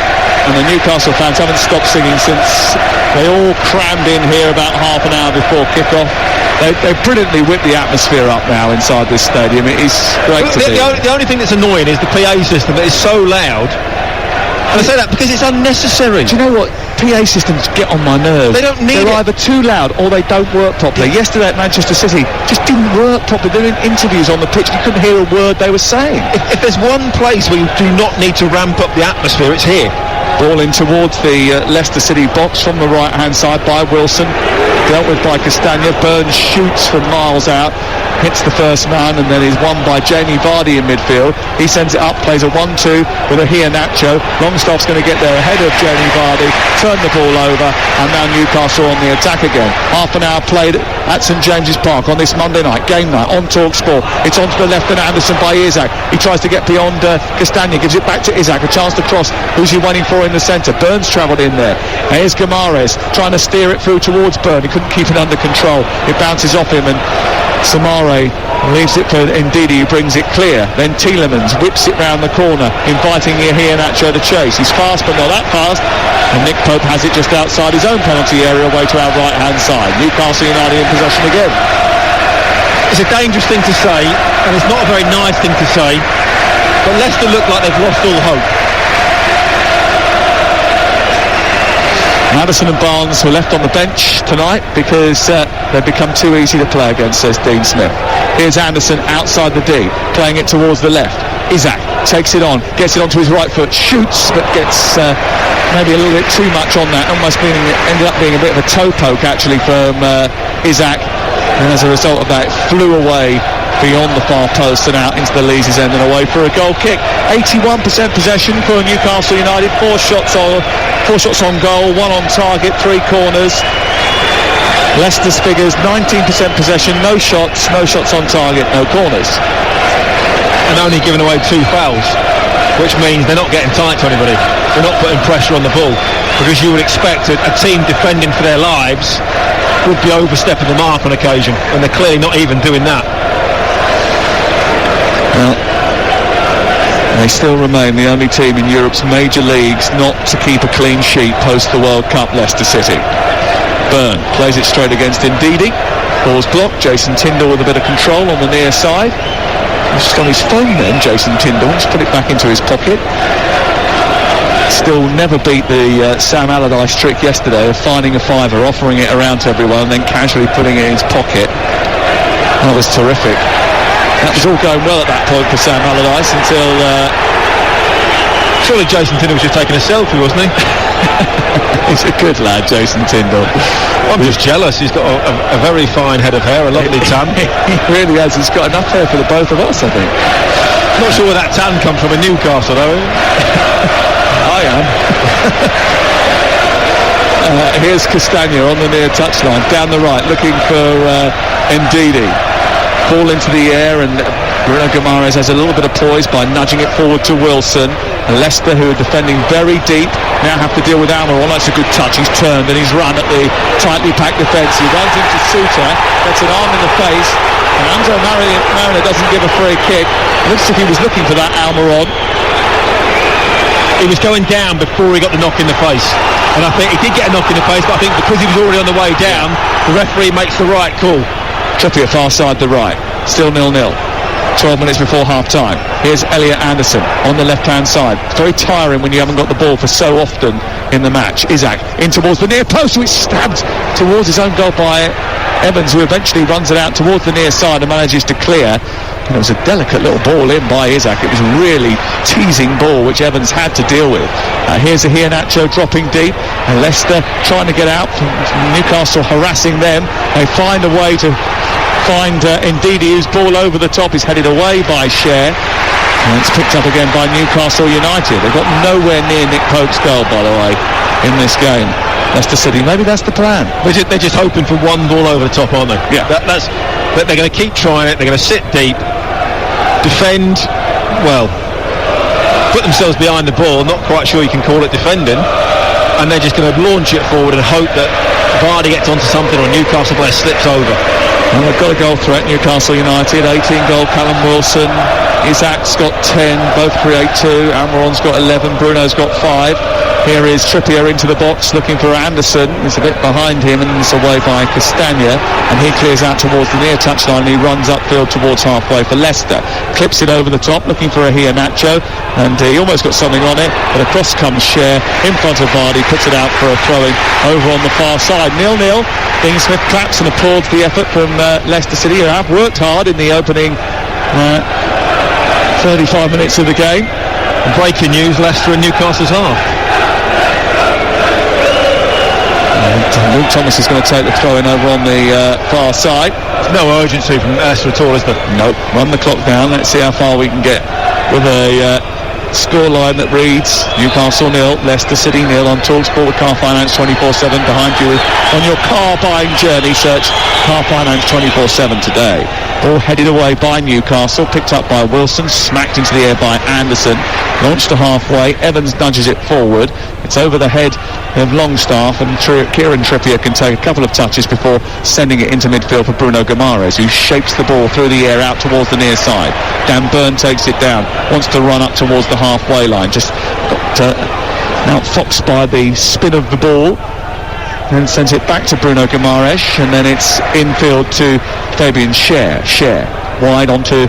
and the Newcastle fans haven't stopped singing since they all crammed in here about half an hour before kick-off. They've brilliantly whipped the atmosphere up now inside this stadium. It is great to see. The only thing that's annoying is the PA system that is so loud. And I say that because it's unnecessary. Do you know what? PA systems get on my nerves. They don't need They're either too loud or they don't work properly. Yesterday at Manchester City, just didn't work properly. They're in interviews on the pitch. You couldn't hear a word they were saying. If there's one place where you do not need to ramp up the atmosphere, it's here. Ball in towards the Leicester City box from the right-hand side by Wilson. Dealt with by Castagna. Burns shoots from miles out. Hits the first man, and then is won by Jamie Vardy in midfield. He sends it up, plays a 1-2 with a Iheanacho. Longstaff's going to get there ahead of Jamie Vardy, turn the ball over, and now Newcastle on the attack again. Half an hour played at St James's Park on this Monday night, game night, on TalkSport. It's onto the left and Anderson by Isak. He tries to get beyond Castagna, gives it back to Isak, a chance to cross. Who's he waiting for in the centre? Burns travelled in there. Here's Guimaraes trying to steer it through towards Burn. He couldn't keep it under control. It bounces off him, and Samare leaves it for Ndidi, who brings it clear. Then Tielemans whips it round the corner, inviting Iheanacho to chase. He's fast, but not that fast. And Nick Pope has it just outside his own penalty area, away to our right-hand side. Newcastle United in possession again. It's a dangerous thing to say, and it's not a very nice thing to say, but Leicester look like they've lost all hope. Maddison and Barnes were left on the bench tonight because they've become too easy to play against, says Dean Smith. Here's Anderson outside the D, playing it towards the left. Isak takes it on, gets it onto his right foot, shoots, but gets maybe a little bit too much on that, almost ended up being a bit of a toe poke actually from Isak, and as a result of that it flew away beyond the far post and out into the Leeds' end and away for a goal kick. 81% possession for Newcastle United, 4 shots on goal, 1 on target, 3 corners. Leicester's figures 19% possession, no shots on target, no corners. And only giving away 2 fouls, which means they're not getting tight to anybody. they're not putting pressure on the ball, because you would expect a team defending for their lives would be overstepping the mark on occasion, and they're clearly not even doing that. Well, they still remain the only team in Europe's major leagues not to keep a clean sheet post the World Cup, Leicester City. Byrne plays it straight against Ndidi. Ball's blocked. Jason Tindall with a bit of control on the near side. He's just on his phone then, Jason Tindall. Just put it back into his pocket. Still never beat the Sam Allardyce trick yesterday of finding a fiver, offering it around to everyone, and then casually putting it in his pocket. That was terrific. That was all going well at that point for Sam Allardyce until... Surely Jason Tindall was just taking a selfie, wasn't he? He's a good lad, Jason Tindall. I'm just jealous. He's got a very fine head of hair, a lovely tan. He really has. He's got enough hair for the both of us, I think. Not sure where that tan comes from in Newcastle, though. I am. Here's Castagna on the near touchline, down the right, looking for Ndidi. Ball into the air, and Bruno Guimaraes has a little bit of poise by nudging it forward to Wilson. And Leicester, who are defending very deep, now have to deal with Almiron. That's a good touch. He's turned and he's run at the tightly packed defence. He runs into Suter, gets an arm in the face, and Andre Mariner doesn't give a free kick. Looks as if he was looking for that Almiron. He was going down before he got the knock in the face, and I think he did get a knock in the face, but I think because he was already on the way down, the referee makes the right call. Trippier far side the right, still 0-0. 12 minutes before half-time. Here's Elliot Anderson on the left-hand side. It's very tiring when you haven't got the ball for so often in the match. Isak in towards the near post, which stabbed towards his own goal by Evans, who eventually runs it out towards the near side and manages to clear. And it was a delicate little ball in by Isak. It was a really teasing ball which Evans had to deal with. Here's a Iheanacho dropping deep, and Leicester trying to get out. Newcastle harassing them. They find a way to find Ndidi, who's ball over the top is headed away by Cher, and it's picked up again by Newcastle United. They've got nowhere near Nick Pope's goal, by the way, in this game. Leicester City, maybe that's the plan. They're just hoping for one ball over the top, aren't they? Yeah. They're going to keep trying it. They're going to sit deep, defend well, put themselves behind the ball. Not quite sure you can call it defending, and they're just going to launch it forward and hope that Vardy gets onto something or Newcastle player slips over. And they've got a goal threat, Newcastle United. 18 goal Callum Wilson. Isak's got 10, both create 2. Almiron's got 11, Bruno's got 5. Here is Trippier into the box looking for Anderson. He's a bit behind him and it's away by Castagna, and he clears out towards the near touchline and he runs upfield towards halfway for Leicester. Clips it over the top looking for a Iheanacho, and he almost got something on it, but across comes Cher in front of Vardy, puts it out for a throw-in over on the far side. 0-0. Dean Smith claps and applauds the effort from Leicester City, who have worked hard in the opening 35 minutes of the game. Breaking news, Leicester and Newcastle's half. Luke Thomas is going to take the throw-in over on the far side. There's no urgency from Leicester at all, is there? Nope. Run the clock down. Let's see how far we can get with a scoreline that reads Newcastle 0, Leicester City 0 on TalkSport with Car Finance 24/7 behind you. On your car buying journey, search Car Finance 24/7 today. Ball headed away by Newcastle, picked up by Wilson, smacked into the air by Anderson, launched to halfway. Evans nudges it forward. It's over the head of Longstaff, and Kieran Trippier can take a couple of touches before sending it into midfield for Bruno Guimaraes, who shapes the ball through the air out towards the near side. Dan Byrne takes it down, wants to run up towards the halfway line, just got outfoxed by the spin of the ball, then sends it back to Bruno Guimaraes, and then it's infield to Fabian Cher. Cher wide onto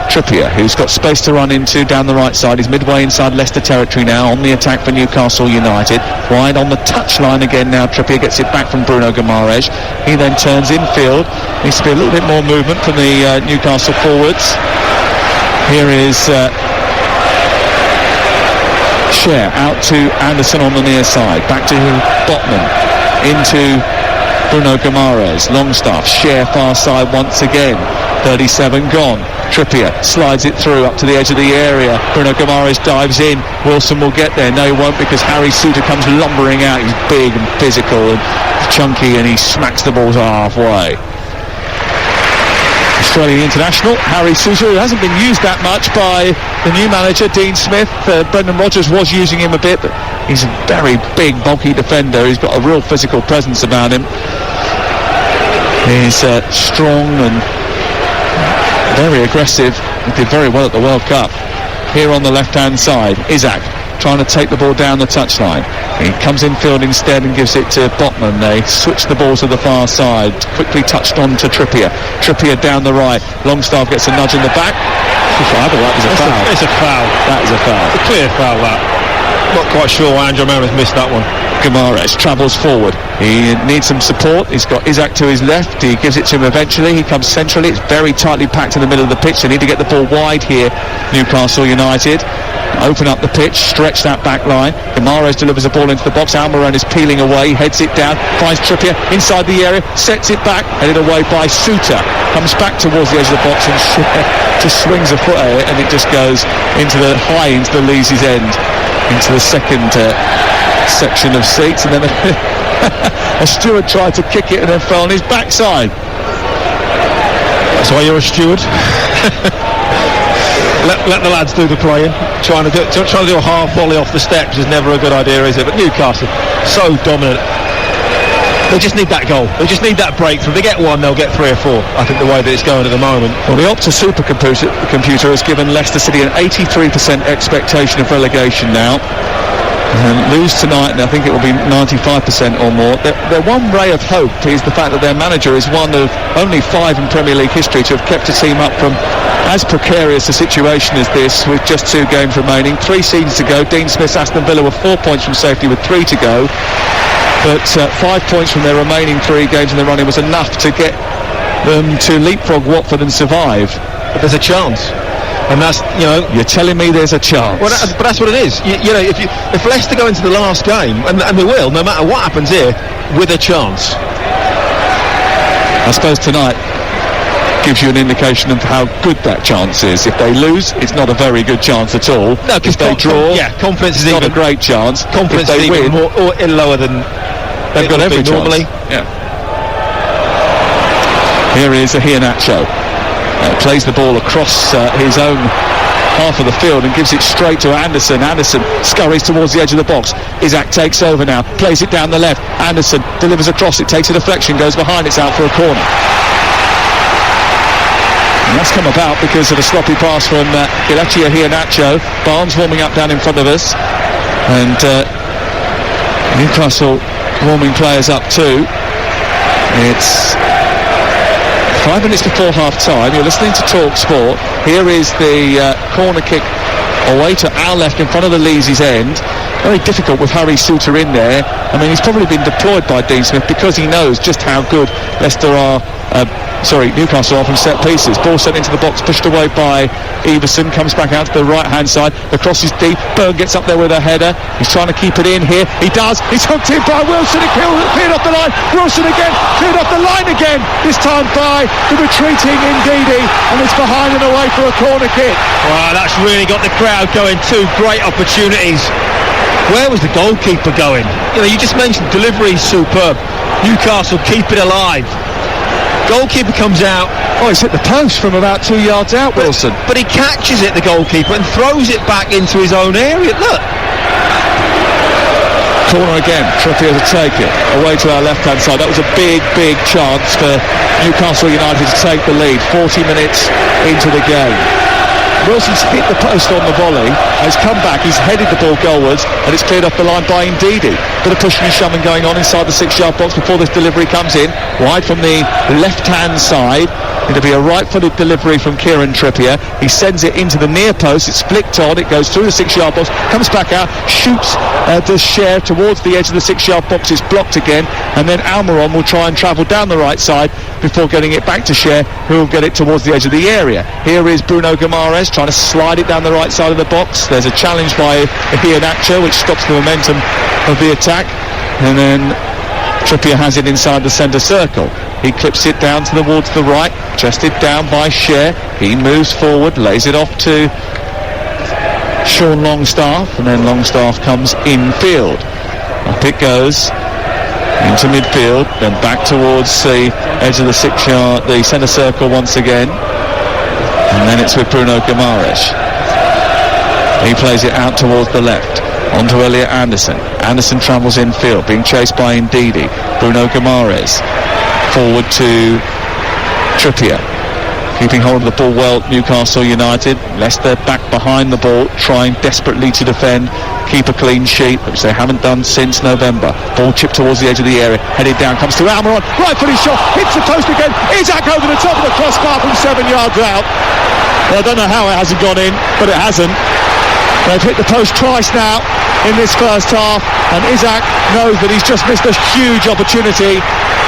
Trippier, who's got space to run into down the right side. He's midway inside Leicester territory now, on the attack for Newcastle United. Wide on the touchline again now. Trippier gets it back from Bruno Guimaraes. He then turns infield. Needs to be a little bit more movement from the Newcastle forwards. Here is Cher out to Anderson on the near side. Back to Botman. Into Bruno Guimaraes. Longstaff. Cher far side once again. 37 gone. Trippier slides it through up to the edge of the area. Bruno Guimaraes dives in. Wilson will get there. No, he won't, because Harry Suter comes lumbering out. He's big and physical and chunky, and he smacks the ball to halfway. Australian international Harry Suter, who hasn't been used that much by the new manager Dean Smith. Brendan Rodgers was using him a bit, but He's a very big, bulky defender. He's got a real physical presence about him. He's strong and very aggressive. He did very well at the World Cup. Here on the left-hand side, Isak trying to take the ball down the touchline. He comes infield instead and gives it to Botman. They switch the ball to the far side. Quickly touched on to Trippier. Trippier down the right. Longstaff gets a nudge in the back. I thought that was a foul. It's a foul. That is a foul. It's a clear foul, that. Not quite sure why Andrew Maris missed that one. Guimaraes travels forward. He needs some support. He's got Isak to his left. He gives it to him eventually. He comes centrally. It's very tightly packed in the middle of the pitch. They need to get the ball wide here, Newcastle United. Open up the pitch, stretch that back line. Guimaraes delivers the ball into the box. Almiron is peeling away, heads it down, finds Trippier inside the area, sets it back, headed away by Suter. Comes back towards the edge of the box and just swings a foot at it, and it just goes into the Leesy's end, into the second section of seats, and then a steward tried to kick it and then fell on his backside. That's why you're a steward. Let the lads do the playing. Trying to do a half volley off the steps is never a good idea, is it? But Newcastle, so dominant. They just need that goal. They just need that breakthrough. They get one, they'll get 3 or 4. I think the way that it's going at the moment. Well, the Opta supercomputer has given Leicester City an 83% expectation of relegation now. And lose tonight, and I think it will be 95% or more. Their one ray of hope is the fact that their manager is one of only 5 in Premier League history to have kept a team up from as precarious a situation as this, with just 2 games remaining, 3 seasons to go. Dean Smith's Aston Villa were 4 points from safety with 3 to go, but 5 points from their remaining 3 games in the running was enough to get them to leapfrog Watford and survive. But there's a chance. And that's, you're telling me there's a chance. Well, but that's what it is. If Leicester go into the last game, and they will, no matter what happens here, with a chance. I suppose tonight gives you an indication of how good that chance is. If they lose, it's not a very good chance at all. No, because if they draw, confidence is not a great chance. Confidence is even more or lower than they've got every chance. Normally. Yeah. Here is Iheanacho. Plays the ball across his own half of the field and gives it straight to Anderson. Anderson scurries towards the edge of the box. Isak takes over now, plays it down the left. Anderson delivers across, it takes a deflection, goes behind, it's out for a corner. And that's come about because of a sloppy pass from Kelechi Iheanacho. Barnes warming up down in front of us, and Newcastle warming players up too. It's 5 minutes before half-time. You're listening to Talk Sport. Here is the corner kick away to our left in front of the Leesy's end. Very difficult with Harry Suter in there. I mean, he's probably been deployed by Dean Smith because he knows just how good Newcastle are from set pieces. Ball sent into the box, pushed away by Everson, comes back out to the right-hand side. The cross is deep. Byrne gets up there with a header. He's trying to keep it in here. He does. He's hooked in by Wilson and cleared off the line. Wilson again, cleared off the line again. This time by the retreating Ndidi, and it's behind and away for a corner kick. Wow, that's really got the crowd going. 2 great opportunities. Where was the goalkeeper going? You just mentioned delivery superb. Newcastle keep it alive. Goalkeeper comes out. Oh, he's hit the post from about 2 yards out, Wilson. But he catches it, the goalkeeper, and throws it back into his own area. Look. Corner again. Trippier to take it away to our left-hand side. That was a big, big chance for Newcastle United to take the lead. 40 minutes into the game. Wilson's hit the post on the volley, has come back, he's headed the ball goalwards, and it's cleared off the line by Ndidi. Bit of pushing and shoving going on inside the 6-yard box before this delivery comes in, wide from the left-hand side. It'll be a right-footed delivery from Kieran Trippier. He sends it into the near post, it's flicked on, it goes through the 6-yard box, comes back out, shoots De Scher towards the edge of the 6-yard box, it's blocked again, and then Almiron will try and travel down the right side before getting it back to Scher, who will get it towards the edge of the area. Here is Bruno Guimaraes trying to slide it down the right side of the box. There's a challenge by Iheanacho, which stops the momentum of the attack, and then Trippier has it inside the centre circle. He clips it down towards the right, chested down by Scher. He moves forward, lays it off to Sean Longstaff, and then Longstaff comes infield. Up it goes into midfield, then back towards the edge of the 6-yard, the centre circle once again, and then it's with Bruno Guimaraes. He plays it out towards the left. On to Elliot Anderson. Anderson travels infield, being chased by Ndidi. Bruno Guimaraes. Forward to Trippier. Keeping hold of the ball well, Newcastle United. Leicester back behind the ball, trying desperately to defend, keep a clean sheet, which they haven't done since November. Ball chipped towards the edge of the area, headed down, comes to Almiron, right footed shot, hits the post again. Isak over the top of the crossbar from 7 yards out. Well, I don't know how it hasn't gone in, but it hasn't. They've hit the post twice now in this first half, and Isak knows that he's just missed a huge opportunity.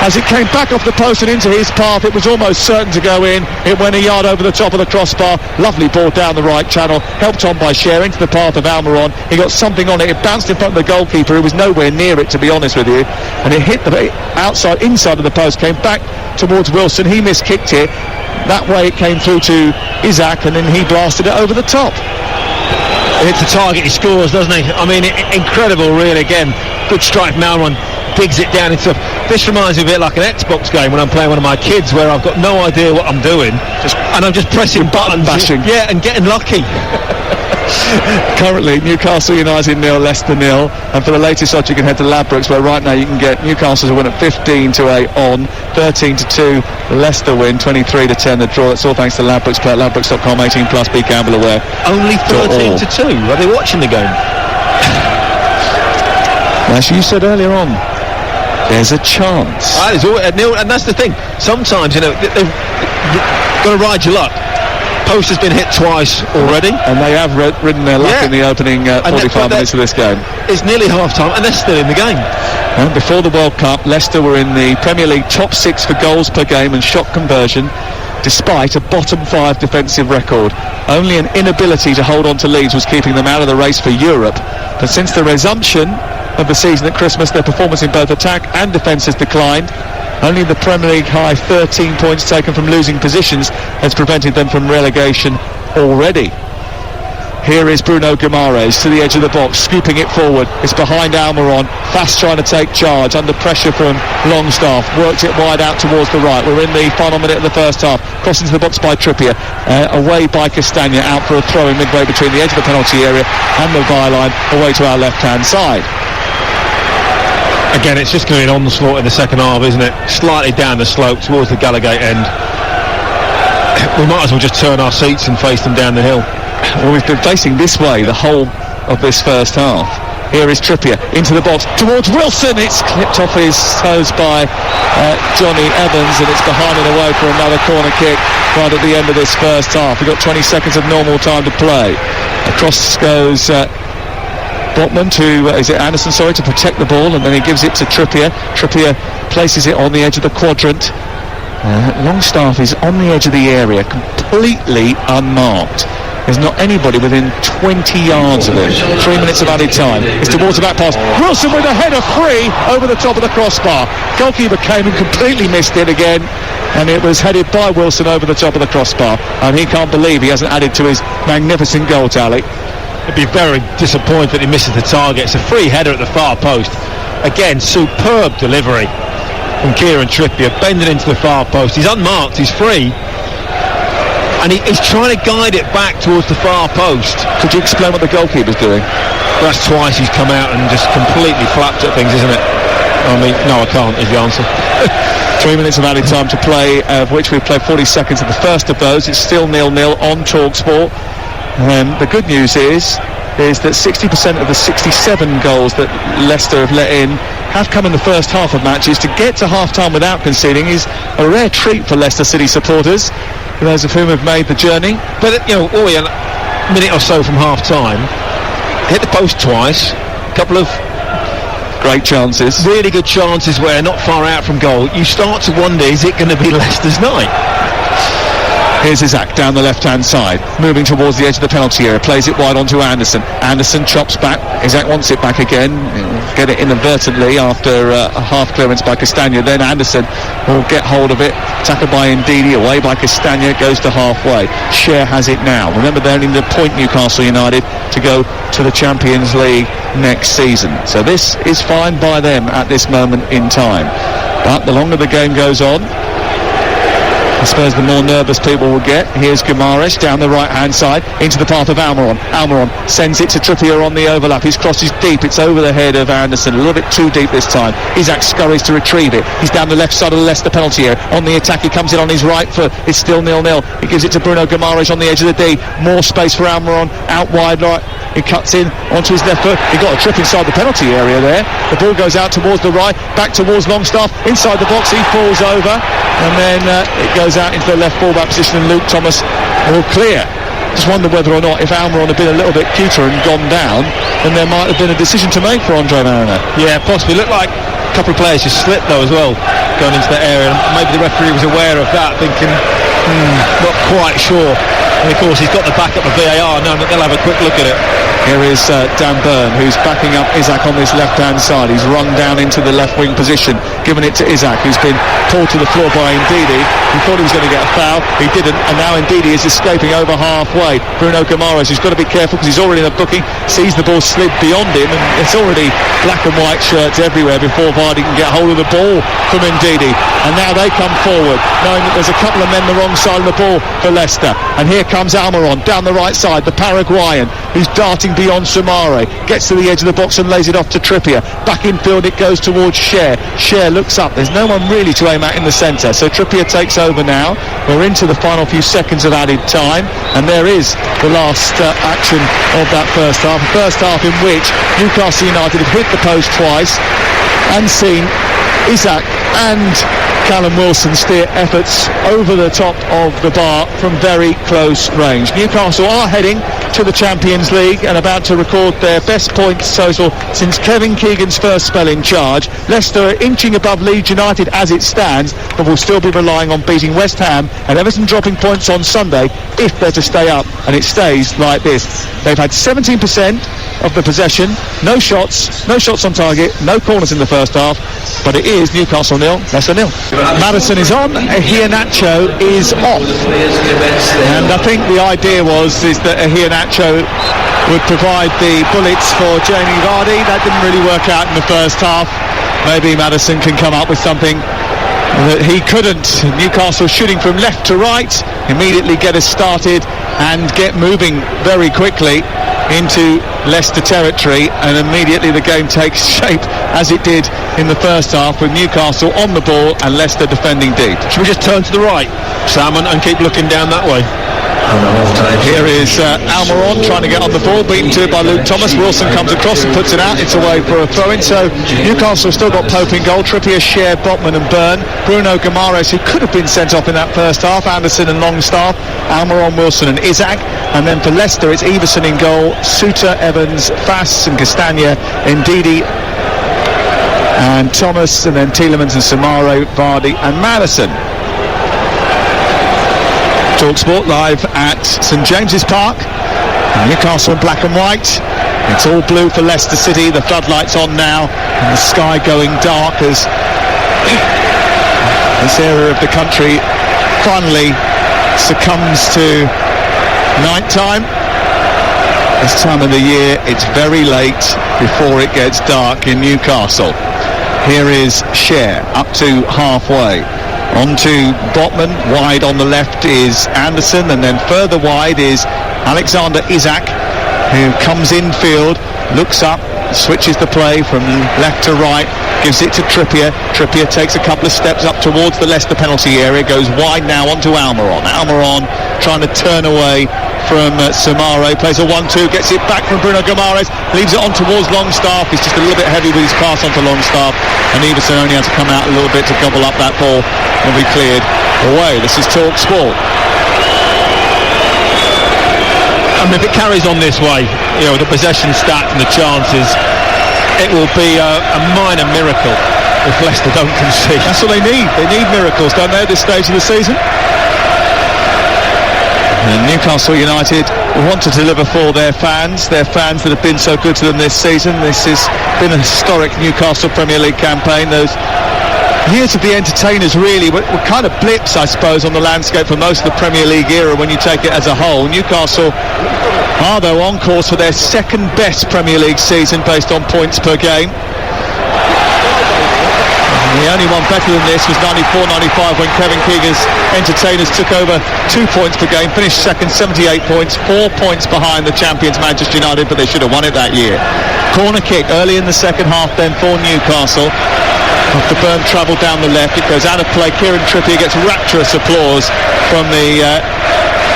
As it came back off the post and into his path, it was almost certain to go in. It went a yard over the top of the crossbar. Lovely ball down the right channel, helped on by Cher into the path of Almiron. He got something on it. It bounced in front of the goalkeeper, who was nowhere near it, to be honest with you. And it hit the inside of the post, came back towards Wilson. He miskicked it. That way it came through to Isak, and then he blasted it over the top. It's the target, he scores, doesn't he? I mean, incredible, really. Again, good strike from Almiron, digs it down into. This reminds me a bit like an Xbox game when I'm playing one of my kids, where I've got no idea what I'm doing, and I'm just pressing buttons, bashing. Yeah, and getting lucky. Currently, Newcastle United 0, Leicester 0, and for the latest odds you can head to Ladbrokes, where right now you can get Newcastle to win at 15-8 on, 13-2 Leicester win, 23-10 the draw. That's all thanks to Ladbrokes. Play at ladbrokes.com, 18+, be gamble aware. Only 13-2. Are they watching the game? As you said earlier on, there's a chance. And that's the thing. Sometimes, they've got to ride your luck. Post has been hit twice already, and they have ridden their luck in the opening 45 minutes of this game. It's nearly half time and they're still in the game. And before the World Cup, Leicester were in the Premier League top 6 for goals per game and shot conversion, despite a bottom 5 defensive record. Only an inability to hold on to leads was keeping them out of the race for Europe. But since the resumption of the season at Christmas, their performance in both attack and defence has declined. Only the Premier League high 13 points taken from losing positions has prevented them from relegation already. Here is Bruno Guimaraes to the edge of the box, scooping it forward. It's behind Almiron, fast trying to take charge, under pressure from Longstaff, worked it wide out towards the right. We're in the final minute of the first half. Crossed into the box by Trippier, away by Castagna, out for a throw in midway between the edge of the penalty area and the byline, away to our left-hand side. Again, it's just going to be an onslaught in the second half, isn't it? Slightly down the slope towards the Gallowgate end. We might as well just turn our seats and face them down the hill. Well, we've been facing this way the whole of this first half. Here is Trippier into the box towards Wilson. It's clipped off his toes by Johnny Evans, and it's behind and away for another corner kick right at the end of this first half. We've got 20 seconds of normal time to play. Across goes Botman to Anderson, to protect the ball, and then he gives it to Trippier. Trippier places it on the edge of the quadrant. Longstaff is on the edge of the area, completely unmarked. There's not anybody within 20 yards of him. 3 minutes of added time. It's towards the back pass. Wilson with a header free over the top of the crossbar. Goalkeeper came and completely missed it again, and it was headed by Wilson over the top of the crossbar, and he can't believe he hasn't added to his magnificent goal tally. He'd be very disappointed that he misses the target. It's a free header at the far post. Again, superb delivery from Kieran Trippier, bending into the far post. He's unmarked, he's free, and he's trying to guide it back towards the far post. Could you explain what the goalkeeper's doing? Well, that's twice he's come out and just completely flapped at things, isn't it? I mean, no, I can't, is the answer. 3 minutes of added time to play, of which we've played 40 seconds of the first of those. It's still 0-0 on TalkSport. The good news is that 60% of the 67 goals that Leicester have let in have come in the first half of matches. To get to half-time without conceding is a rare treat for Leicester City supporters, those of whom have made the journey. But, a minute or so from half-time, hit the post twice, a couple of great chances. Really good chances where not far out from goal. You start to wonder, is it going to be Leicester's night? Here's Isak down the left-hand side, moving towards the edge of the penalty area, plays it wide onto Anderson. Anderson chops back. Isak wants it back again, get it inadvertently after a half clearance by Castagna. Then Anderson will get hold of it, tackled by Ndidi, away by Castagna, goes to halfway. Cher has it now. Remember, they only need a point, Newcastle United, to go to the Champions League next season. So this is fine by them at this moment in time. But the longer the game goes on, I suppose the more nervous people will get. Here's Guimaraes down the right-hand side into the path of Almiron. Almiron sends it to Trippier on the overlap. His cross is deep. It's over the head of Anderson. A little bit too deep this time. Isaac scurries to retrieve it. He's down the left side of the Leicester penalty area. On the attack, he comes in on his right foot. It's still 0-0. He gives it to Bruno Guimaraes on the edge of the D. More space for Almiron. Out wide right. He cuts in onto his left foot. He got a trip inside the penalty area there. The ball goes out towards the right, back towards Longstaff. Inside the box, he falls over, and then it goes out into the left full-back position, and Luke Thomas will clear. Just wonder whether or not, if Almiron had been a little bit cuter and gone down, then there might have been a decision to make for Andre Marriner. Yeah, possibly. Looked like a couple of players just slipped though as well, going into that area. And maybe the referee was aware of that, thinking, not quite sure. And of course, he's got the backup of VAR, knowing that they'll have a quick look at it. Here is Dan Burn, who's backing up Isaac on this left-hand side. He's run down into the left-wing position, giving it to Isaac, who's been pulled to the floor by Ndidi. He thought he was going to get a foul. He didn't, and now Ndidi is escaping over halfway. Bruno Guimaraes, who's got to be careful because he's already in a booking, sees the ball slid beyond him, and it's already black and white shirts everywhere before Vardy can get hold of the ball from Ndidi. And now they come forward, knowing that there's a couple of men the wrong side of the ball for Leicester. And here comes Almiron down the right side, the Paraguayan, who's darting beyond Soumaré, gets to the edge of the box and lays it off to Trippier. Back in field it goes towards Cher. Cher looks up. There's no one really to aim at in the centre, so Trippier takes over now. We're into the final few seconds of added time, and there is the last action of that first half. A first half in which Newcastle United have hit the post twice and seen Isaac and Callum Wilson steer efforts over the top of the bar from very close range. Newcastle are heading to the Champions League and about to record their best points total since Kevin Keegan's first spell in charge. Leicester are inching above Leeds United as it stands, but will still be relying on beating West Ham and Everton dropping points on Sunday if they're to stay up, and it stays like this. They've had 17% of the possession, no shots on target, no corners in the first half, but it is Newcastle 0, Leicester 0. Maddison is on, Iheanacho is off, and I think the idea is that Iheanacho would provide the bullets for Jamie Vardy. That didn't really work out in the first half. Maybe Maddison can come up with something that he couldn't. Newcastle shooting from left to right, immediately get us started and get moving very quickly into Leicester territory, and immediately the game takes shape as it did in the first half, with Newcastle on the ball and Leicester defending deep. Should we just turn to the right, Sam, and keep looking down that way? Here is Almiron trying to get on the ball, beaten to it by Luke Thomas. Wilson comes across and puts it out. It's away for a throw-in. So Newcastle still got Pope in goal. Trippier, Cher, Botman and Byrne. Bruno Guimaraes, who could have been sent off in that first half. Anderson and Longstaff. Almiron, Wilson and Isaac. And then for Leicester, it's Everson in goal. Suter, Evans, Fass and Castagna, Ndidi and Thomas, and then Tielemans and Soumaré, Vardy and Maddison. TalkSport live at St James's Park. Newcastle in black and white. It's all blue for Leicester City. The floodlights on now, and the sky going dark as this area of the country finally succumbs to night time. This time of the year, it's very late before it gets dark in Newcastle. Here is Cher up to halfway. On to Botman, wide on the left is Anderson, and then further wide is Alexander Isak, who comes infield, looks up, switches the play from left to right, gives it to Trippier. Trippier takes a couple of steps up towards the Leicester penalty area, goes wide now onto Almiron. Almiron trying to turn away from Soumaré, plays a 1-2, gets it back from Bruno Guimaraes, leaves it on towards Longstaff. He's just a little bit heavy with his pass onto Longstaff, and Everson only had to come out a little bit to gobble up that ball and be cleared away. This is TalkSport. I mean, if it carries on this way, the possession stats and the chances, it will be a minor miracle if Leicester don't concede. That's what they need. They need miracles, don't they, at this stage of the season? And Newcastle United want to deliver for their fans that have been so good to them this season. This has been a historic Newcastle Premier League campaign. Those years of the entertainers really were kind of blips, I suppose, on the landscape for most of the Premier League era when you take it as a whole. Newcastle are, though, on course for their second best Premier League season based on points per game. The only one better than this was 94-95 when Kevin Keegan's Entertainers took over 2 points per game, finished second, 78 points, 4 points behind the champions Manchester United, but they should have won it that year. Corner kick early in the second half then for Newcastle. After Byrne travelled down the left, it goes out of play. Kieran Trippier gets rapturous applause from the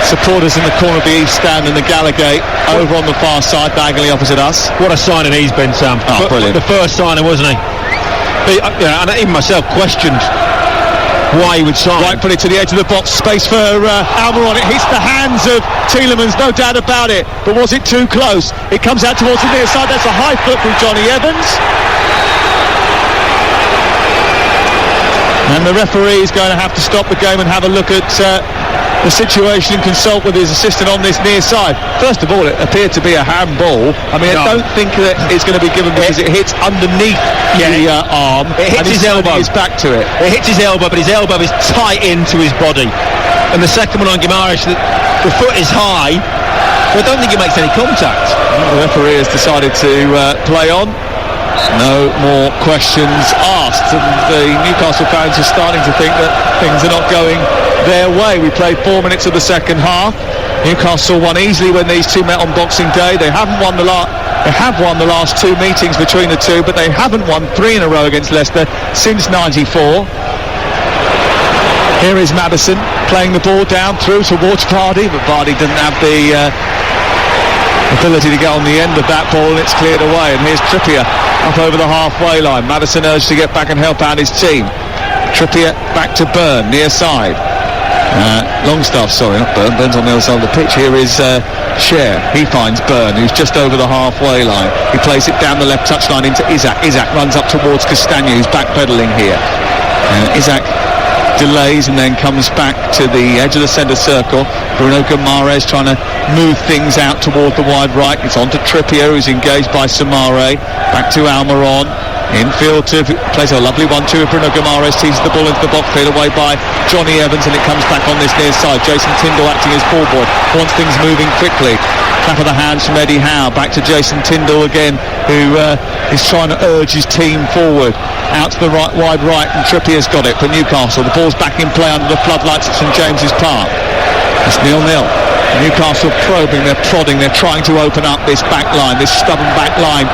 supporters in the corner of the East Stand and the Gallagate over on the far side, diagonally opposite us. What a signing he's been, Sam. Oh, brilliant. The first signing, wasn't he? And even myself questioned why he would sign. Right, put it to the edge of the box, space for Almiron. It hits the hands of Tielemans, no doubt about it, but was it too close? It comes out towards the near side. That's a high foot from Johnny Evans. And the referee is going to have to stop the game and have a look at the situation and consult with his assistant on this near side. First of all, it appeared to be a handball. I mean, I don't think that it's going to be given because it hits underneath the arm. It hits his elbow. His back to it. It hits his elbow, but his elbow is tight into his body. And the second one on Guimaraes, the foot is high, but I don't think it makes any contact. The referee has decided to play on. No more questions asked, and the Newcastle fans are starting to think that things are not going their way. We played 4 minutes of the second half. Newcastle won easily when these two met on Boxing Day. They have won the last two meetings between the two, but they haven't won 3 in a row against Leicester since '94. Here is Maddison playing the ball down through towards Vardy, but Vardy doesn't have the ability to get on the end of that ball, and it's cleared away. And here's Trippier up over the halfway line. Maddison urged to get back and help out his team. Trippier back to Byrne, near side. Longstaff, sorry, not Byrne. Byrne's on the other side of the pitch. Here is Cher. He finds Byrne, who's just over the halfway line. He plays it down the left touchline into Isak. Isak runs up towards Castagna, who's backpedaling here. Isak delays and then comes back to the edge of the centre circle. Bruno Guimaraes trying to move things out toward the wide right. It's on to Trippier, who's engaged by Samare. Back to Almiron. Infield to plays a lovely 1-2 with Bruno Guimaraes, teases the ball into the box, cleared away by Johnny Evans, and it comes back on this near side. Jason Tindall acting as fullboard, wants things moving quickly. Clap of the hands from Eddie Howe. Back to Jason Tindall again, who is trying to urge his team forward. Out to the right, wide right, and Trippier's got it for Newcastle. The ball's back in play under the floodlights at St James's Park. It's 0-0. Newcastle probing, they're prodding, they're trying to open up this back line, this stubborn back line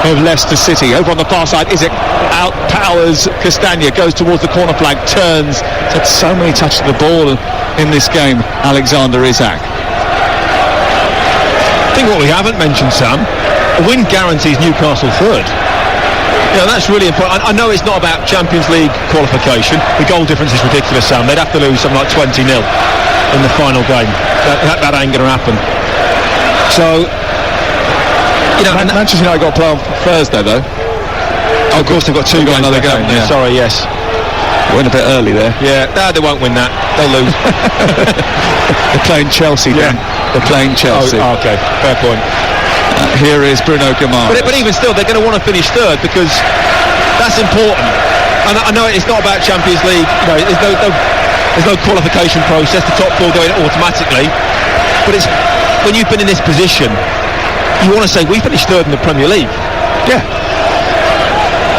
of Leicester City. Over on the far side, Isak outpowers Castagna, goes towards the corner flag, turns. He's had so many touches of the ball in this game, Alexander Isak. I think what we haven't mentioned, Sam, a win guarantees Newcastle third. You know, that's really important. I know it's not about Champions League qualification. The goal difference is ridiculous, Sam. They'd have to lose something like 20-0 in the final game. That ain't going to happen. So, you know, Manchester United got to play on Thursday, though. Oh, of course, they've got two games. Another game. Yeah. Sorry, yes. Went a bit early there. Yeah, no, they won't win that. They'll lose. They're playing Chelsea. Yeah. They're playing Chelsea. Oh, okay, fair point. Here is Bruno Guimaraes. But even still, they're going to want to finish third because that's important. And I know it's not about Champions League. You know, there's no qualification process. The top four go in automatically. But it's when you've been in this position, you want to say we finished third in the Premier League. Yeah.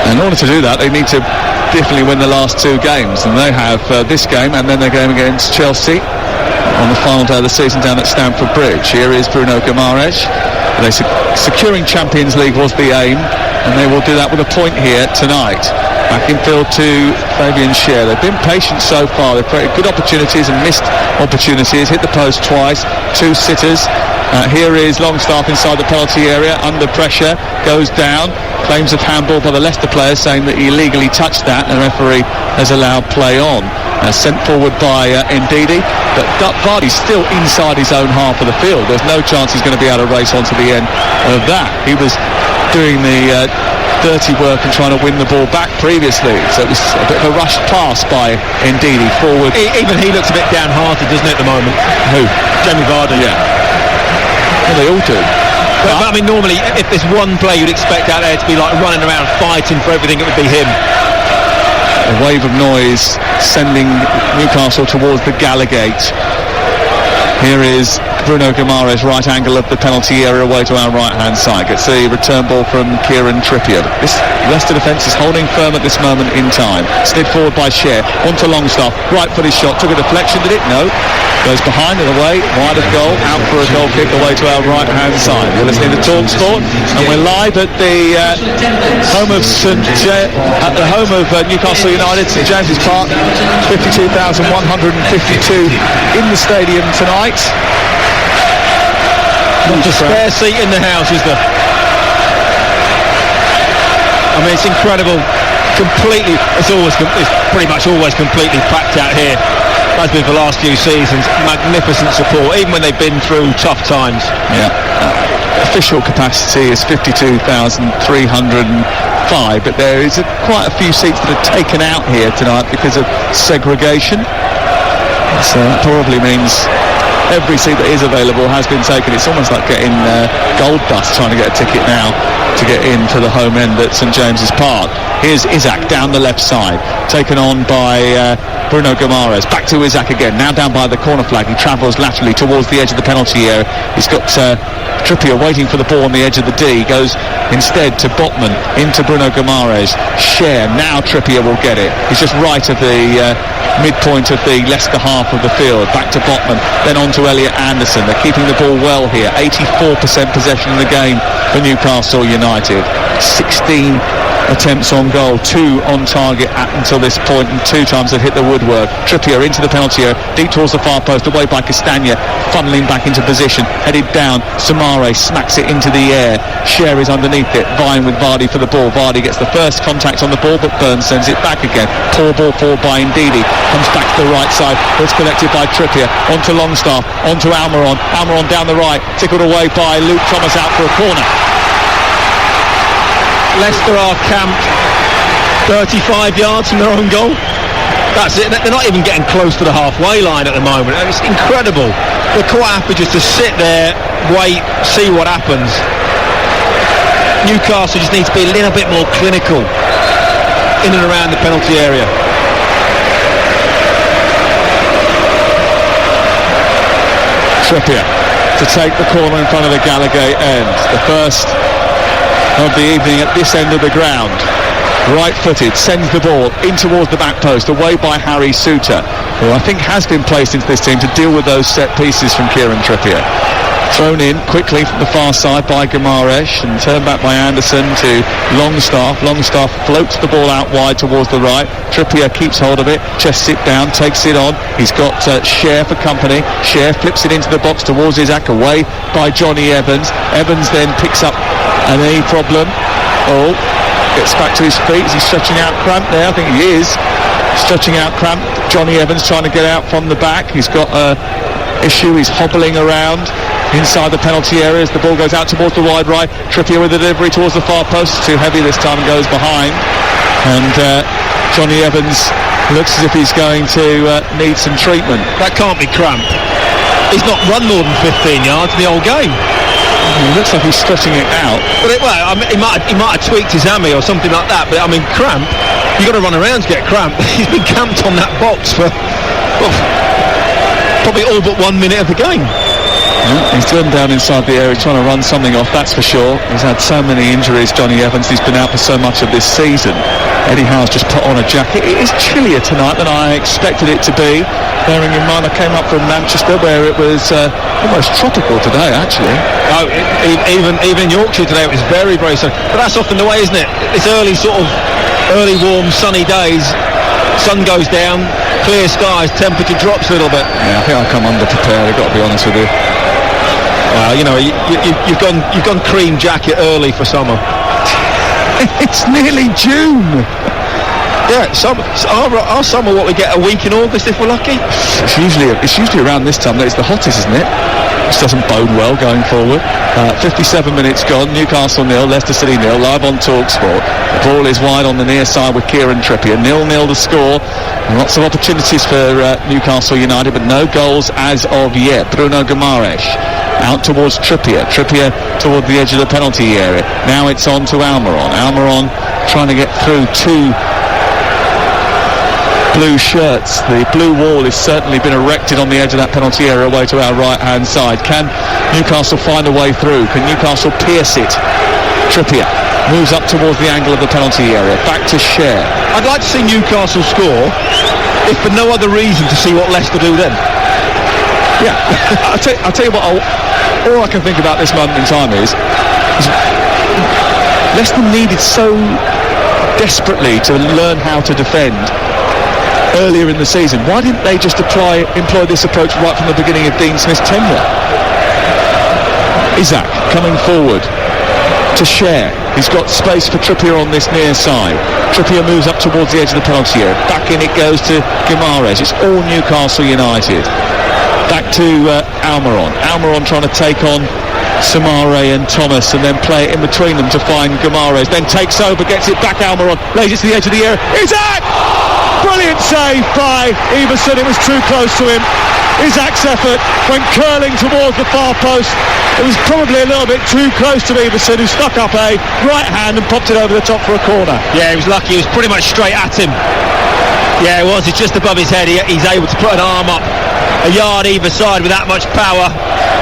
In order to do that, they need to definitely win the last two games, and they have this game and then their game against Chelsea on the final day of the season down at Stamford Bridge. Here is Bruno Guimaraes. Securing Champions League was the aim, and they will do that with a point here tonight. Back in field to Fabian Cher. They've been patient so far. They've created good opportunities and missed opportunities. Hit the post twice. Two sitters. Here is Longstaff inside the penalty area, under pressure, goes down. Claims of handball by the Leicester player, saying that he illegally touched that, and the referee has allowed play on. Sent forward by Ndidi, but Vardy's still inside his own half of the field. There's no chance he's going to be able to race on to the end of that. He was doing the dirty work and trying to win the ball back previously, so it was a bit of a rushed pass by Ndidi forward. Even he looks a bit downhearted, doesn't he, at the moment? Who? Jamie Vardy. Yeah. Well, they all do. But I mean, normally, if there's one player you'd expect out there to be like running around fighting for everything, it would be him. A wave of noise sending Newcastle towards the Gallagate. Here is Bruno Guimaraes, right angle of the penalty area away to our right-hand side. Gets the return ball from Kieran Trippier. This Leicester defence is holding firm at this moment in time. Slid forward by Cher, onto Longstaff, right-footed shot, took a deflection, did it? No. Goes behind and away, wide of goal, out for a goal kick away to our right-hand side. You're listening to Talk Sport, and we're live at the home of Newcastle United, St James's Park. 52,152 in the stadium tonight. Not a spare seat in the house, is there? I mean, it's incredible. It's pretty much always completely packed out here. Has been for the last few seasons. Magnificent support, even when they've been through tough times. Yeah. Official capacity is 52,305, but there is quite a few seats that are taken out here tonight because of segregation. So that probably means every seat that is available has been taken. It's almost like getting gold dust trying to get a ticket now to get into the home end at St James's Park. Here's Isak down the left side, taken on by Bruno Guimaraes. Back to Isak again, now down by the corner flag. He travels laterally towards the edge of the penalty area. He's got Trippier waiting for the ball on the edge of the D. Goes instead to Botman, into Bruno Guimaraes. Cher, now Trippier will get it. He's just right of the midpoint of the Leicester half of the field. Back to Botman, then on to Elliot Anderson. They're keeping the ball well here. 84% possession in the game for Newcastle United. 16 attempts on goal, 2 on target until this point, and 2 times they've hit the woodwork. Trippier into the penalty area, deep towards the far post, away by Castagna, funneling back into position, headed down. Samare smacks it into the air. Cher is underneath it, vying with Vardy for the ball. Vardy gets the first contact on the ball, but Burns sends it back again. Poor ball forward by Ndidi, comes back to the right side, it's collected by Trippier, onto Longstaff, onto Almiron. Almiron down the right, tickled away by Luke Thomas, out for a corner. Leicester are camped 35 yards from their own goal. That's it. They're not even getting close to the halfway line at the moment. It's incredible. They're quite happy just to sit there, wait, see what happens. Newcastle just needs to be a little bit more clinical in and around the penalty area. Trippier to take the corner in front of the Gallowgate end. The first of the evening at this end of the ground. Right-footed, sends the ball in towards the back post, away by Harry Souttar, who I think has been placed into this team to deal with those set pieces from Kieran Trippier. Thrown in quickly from the far side by Guimaraes and turned back by Anderson to Longstaff. Longstaff floats the ball out wide towards the right. Trippier keeps hold of it, chests it down, takes it on. He's got Cher for company. Cher flips it into the box towards Isak, away by Johnny Evans. Evans then picks up an A problem. Gets back to his feet. Is he stretching out cramp there? I think he is stretching out cramp. Johnny Evans trying to get out from the back. He's got an issue. He's hobbling around inside the penalty area as the ball goes out towards the wide right. Trippier with the delivery towards the far post. Too heavy this time and goes behind. And Johnny Evans looks as if he's going to need some treatment. That can't be cramp. He's not run more than 15 yards in the whole game. It looks like he's stretching it out. But he might have tweaked his hammy or something like that. But I mean, cramp. You've got to run around to get cramp. He's been camped on that box for probably all but 1 minute of the game. Yeah, he's turned down inside the area trying to run something off, that's for sure. He's had so many injuries, Johnny Evans. He's been out for so much of this season. Eddie Howe's just put on a jacket. It is chillier tonight than I expected it to be. Bearing in mind I came up from Manchester where it was almost tropical today, actually. Oh, even in Yorkshire today it was very, very sunny. But that's often the way, isn't it? It's early warm, sunny days. Sun goes down, clear skies, temperature drops a little bit. Yeah, I think I come underprepared, I've got to be honest with you. Well, you've gone cream jacket early for summer. It's nearly June. Yeah, our summer, what we get a week in August if we're lucky. It's usually around this time that it's the hottest, isn't it? Which doesn't bode well going forward. 57 minutes gone, Newcastle 0, Leicester City 0, live on TalkSport. The ball is wide on the near side with Kieran Trippier. 0-0 the score. And lots of opportunities for Newcastle United, but no goals as of yet. Bruno Guimaraes out towards Trippier toward the edge of the penalty area. Now it's on to Almiron trying to get through to blue shirts. The blue wall has certainly been erected on the edge of that penalty area away to our right-hand side. Can Newcastle find a way through? Can Newcastle pierce it? Trippier moves up towards the angle of the penalty area. Back to Cher. I'd like to see Newcastle score, if for no other reason to see what Leicester do then. Yeah, I'll tell you what, all I can think about this moment in time is Leicester needed so desperately to learn how to defend earlier in the season. Why didn't they just employ this approach right from the beginning of Dean Smith's tenure? Isak coming forward to Cher. He's got space for Trippier on this near side. Trippier moves up towards the edge of the penalty area. Back in it goes to Guimaraes. It's all Newcastle United. Back to Almiron. Almiron trying to take on Samare and Thomas and then play it in between them to find Guimaraes. Then takes over, gets it back. Almiron lays it to the edge of the area. Isak! Brilliant save by Everson. It was too close to him. Isak's effort went curling towards the far post. It was probably a little bit too close to Everson, who stuck up a right hand and popped it over the top for a corner. Yeah, he was lucky. He was pretty much straight at him. Yeah, it was. It's just above his head. He's able to put an arm up a yard either side with that much power,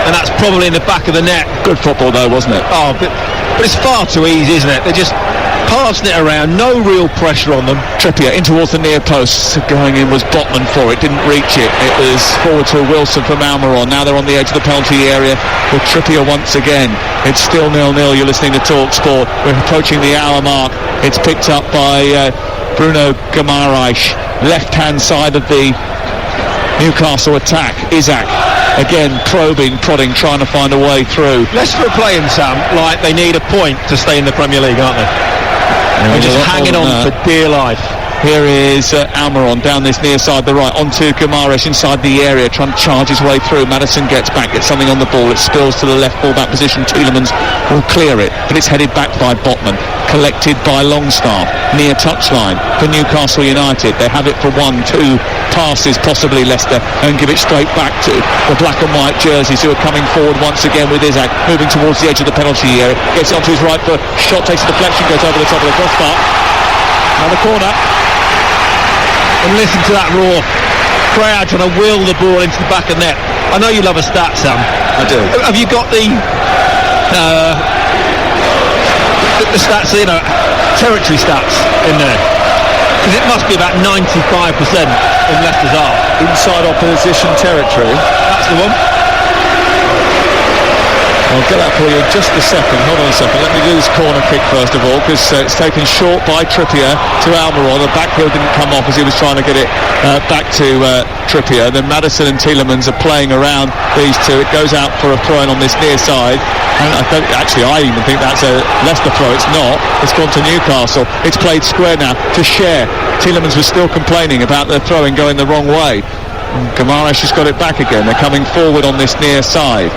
and that's probably in the back of the net. Good football though, wasn't it? Oh, but it's far too easy, isn't it? They're just passing it around, no real pressure on them. Trippier in towards the near post. Going in was Botman for it, didn't reach it. It was forward to Wilson from Almiron. Now they're on the edge of the penalty area with Trippier once again. It's still 0-0. You're listening to Talk Sport. We're approaching the hour mark. It's picked up by Bruno Guimaraes, left-hand side of the Newcastle attack. Isak again probing, prodding, trying to find a way through. Leicester are playing, Sam, like they need a point to stay in the Premier League, aren't they? They're just hanging on for dear life. Here is Almiron down this near side, the right, onto Guimaraes inside the area, trying to charge his way through. Maddison gets back, gets something on the ball. It spills to the left full-back position. Tielemans will clear it, but it's headed back by Botman. Collected by Longstaff, near touchline for Newcastle United. They have it for 1-2 passes, possibly Leicester, and give it straight back to the black and white jerseys, who are coming forward once again with Isak, moving towards the edge of the penalty area. Gets it onto his right foot, shot takes a deflection, goes over the top of the crossbar. Another corner. And listen to that roar. Crowd trying to will the ball into the back of net. I know you love a stat, Sam. I do. Have you got the stats, territory stats in there? Because it must be about 95% in Leicester's half. Inside opposition territory. That's the one. I'll get that for you in just a second. Hold on a second. Let me do this corner kick first of all, because it's taken short by Trippier to Almiron. The back heel didn't come off as he was trying to get it back to Trippier. Then Maddison and Tielemans are playing around these two. It goes out for a throw-in on this near side. And I even think that's a Leicester throw. It's not. It's gone to Newcastle. It's played square now to Cher. Tielemans was still complaining about the throwing going the wrong way. Guimaraes has got it back again. They're coming forward on this near side.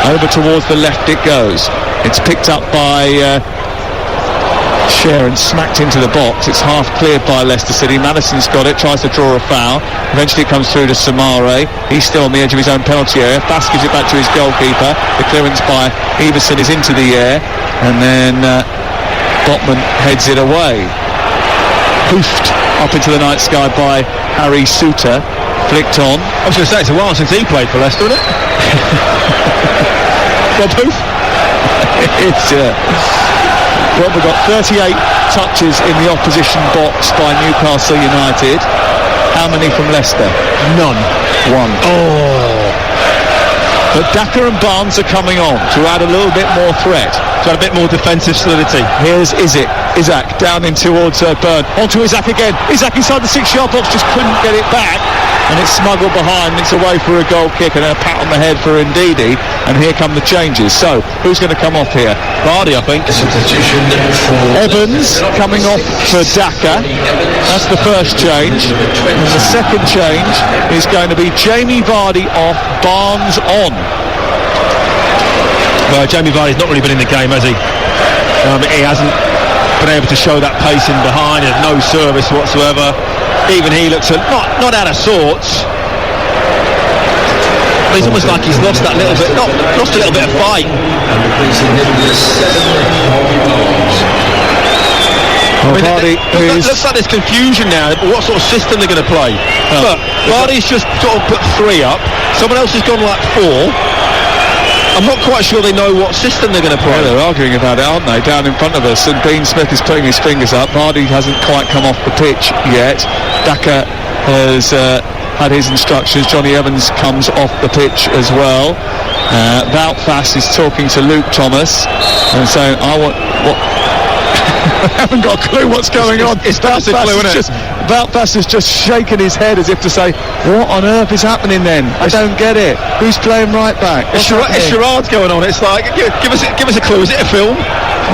Over towards the left it goes. It's picked up by Cher and smacked into the box. It's half cleared by Leicester City. Maddison's got it, tries to draw a foul. Eventually it comes through to Samare. He's still on the edge of his own penalty area. Bass gives it back to his goalkeeper. The clearance by Everson is into the air, and then Botman heads it away. Hoofed up into the night sky by Harry Souttar. Flicked on. I was going to say, it's a while since he played for Leicester, isn't it? Rob Hoof? It's well, we've got 38 touches in the opposition box by Newcastle United. How many from Leicester? None. One. Oh. But Daka and Barnes are coming on to add a little bit more threat. To add a bit more defensive solidity. Here's Isak down in towards Burn. Onto Isak again. Isak inside the 6-yard box, just couldn't get it back. And it's smuggled behind. It's away for a goal kick and a pat on the head for Ndidi. And here come the changes. So, who's going to come off here? Vardy, I think. Evans coming off for Daka. That's the first change. And the second change is going to be Jamie Vardy off, Barnes on. Well, Jamie Vardy's not really been in the game, has he? He hasn't been able to show that pace in behind. There's no service whatsoever. Even he looks not out of sorts. But it's almost like he's lost that little bit, lost a little bit of fight. Vardy looks like there's confusion now. What sort of system they're going to play? Look, Vardy's just sort of put 3 up. Someone else has gone like 4. I'm not quite sure they know what system they're going to play. Yeah, they're arguing about it, aren't they, down in front of us? And Dean Smith is putting his fingers up. Vardy hasn't quite come off the pitch yet. Daka has had his instructions. Johnny Evans comes off the pitch as well. Wout Faes is talking to Luke Thomas and saying, I want what. I haven't got a clue what's going on. It's Wout Faes has just shaken his head as if to say, what on earth is happening then? I don't get it. Who's playing right back? It's charades going on. It's like, give us a clue. Is it a film?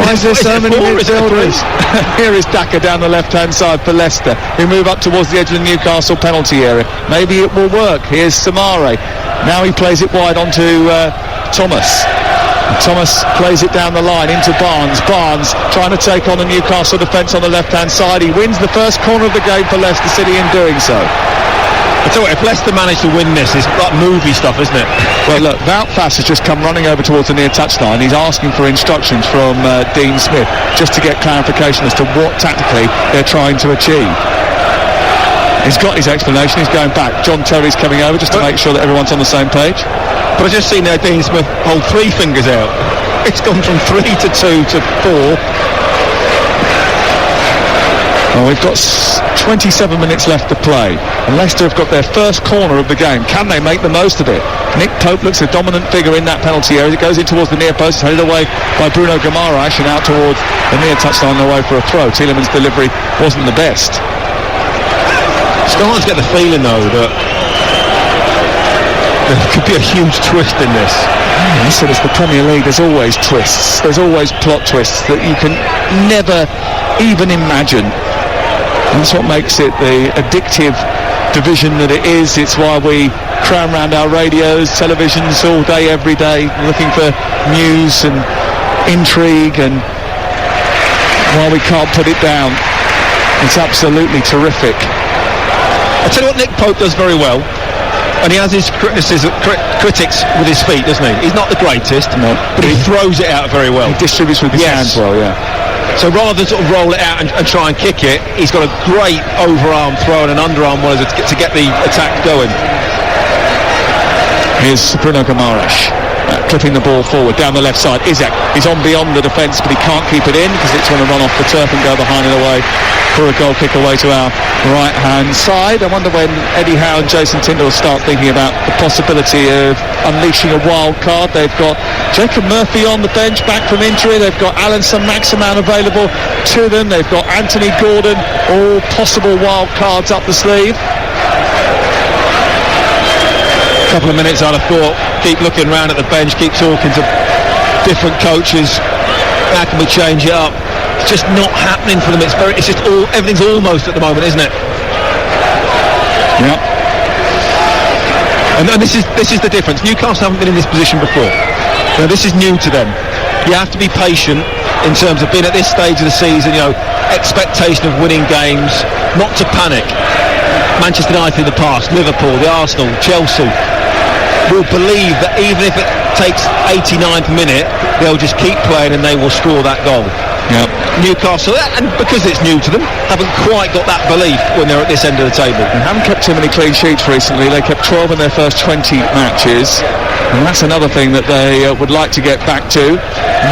Why is there so many midfielders? Here is Daka down the left-hand side for Leicester, who move up towards the edge of the Newcastle penalty area. Maybe it will work. Here's Samare. Now he plays it wide onto Thomas. Thomas plays it down the line into Barnes. Barnes trying to take on the Newcastle defence on the left-hand side. He wins the first corner of the game for Leicester City in doing so. I tell you what, if Leicester manage to win this, it's like movie stuff, isn't it? Well, look, Wout Faes has just come running over towards the near touchline. He's asking for instructions from Dean Smith just to get clarification as to what tactically they're trying to achieve. He's got his explanation. He's going back. John Terry's coming over just to make sure that everyone's on the same page. But I've just seen there Dean Smith hold 3 fingers out. It's gone from 3 to 2 to 4. Well, we've got 27 minutes left to play, and Leicester have got their first corner of the game. Can they make the most of it? Nick Pope looks a dominant figure in that penalty area. It goes in towards the near post, headed away by Bruno Guimaraes and out towards the near touchline away for a throw. Tielemans' delivery wasn't the best. Starting to get the feeling though that there could be a huge twist in this. I said it's the Premier League. There's always twists. There's always plot twists that you can never even imagine. That's what makes it the addictive division that it is. It's why we cram round our radios, televisions all day, every day, looking for news and intrigue, and why we can't put it down. It's absolutely terrific. I tell you what Nick Pope does very well, and he has his critics with his feet, doesn't he? He's not the greatest, no, but he throws it out very well. He distributes with his hands well, yeah. So rather than sort of roll it out and try and kick it, he's got a great overarm throw and an underarm one to get the attack going. Here's Bruno Guimaraes clipping the ball forward down the left side. Isak is on beyond the defence, but he can't keep it in because it's going to run off the turf and go behind and away for a goal kick away to our right hand side. I wonder when Eddie Howe and Jason Tyndall start thinking about the possibility of unleashing a wild card. They've got Jacob Murphy on the bench back from injury. They've got Alan Saint-Maximin available to them. They've got Anthony Gordon, all possible wild cards up the sleeve. Couple of minutes I'd have thought, keep looking around at the bench, keep talking to different coaches. How can we change it up? It's just not happening for them. It's just everything's almost at the moment, isn't it? Yeah. And this is the difference. Newcastle haven't been in this position before. Now this is new to them. You have to be patient in terms of being at this stage of the season. Expectation of winning games, not to panic. Manchester United in the past, Liverpool, the Arsenal, Chelsea will believe that even if it takes 89th minute, they'll just keep playing and they will score that goal. Yep. Newcastle, and because it's new to them, haven't quite got that belief when they're at this end of the table. They haven't kept too many clean sheets recently. They kept 12 in their first 20 matches, and that's another thing that they would like to get back to.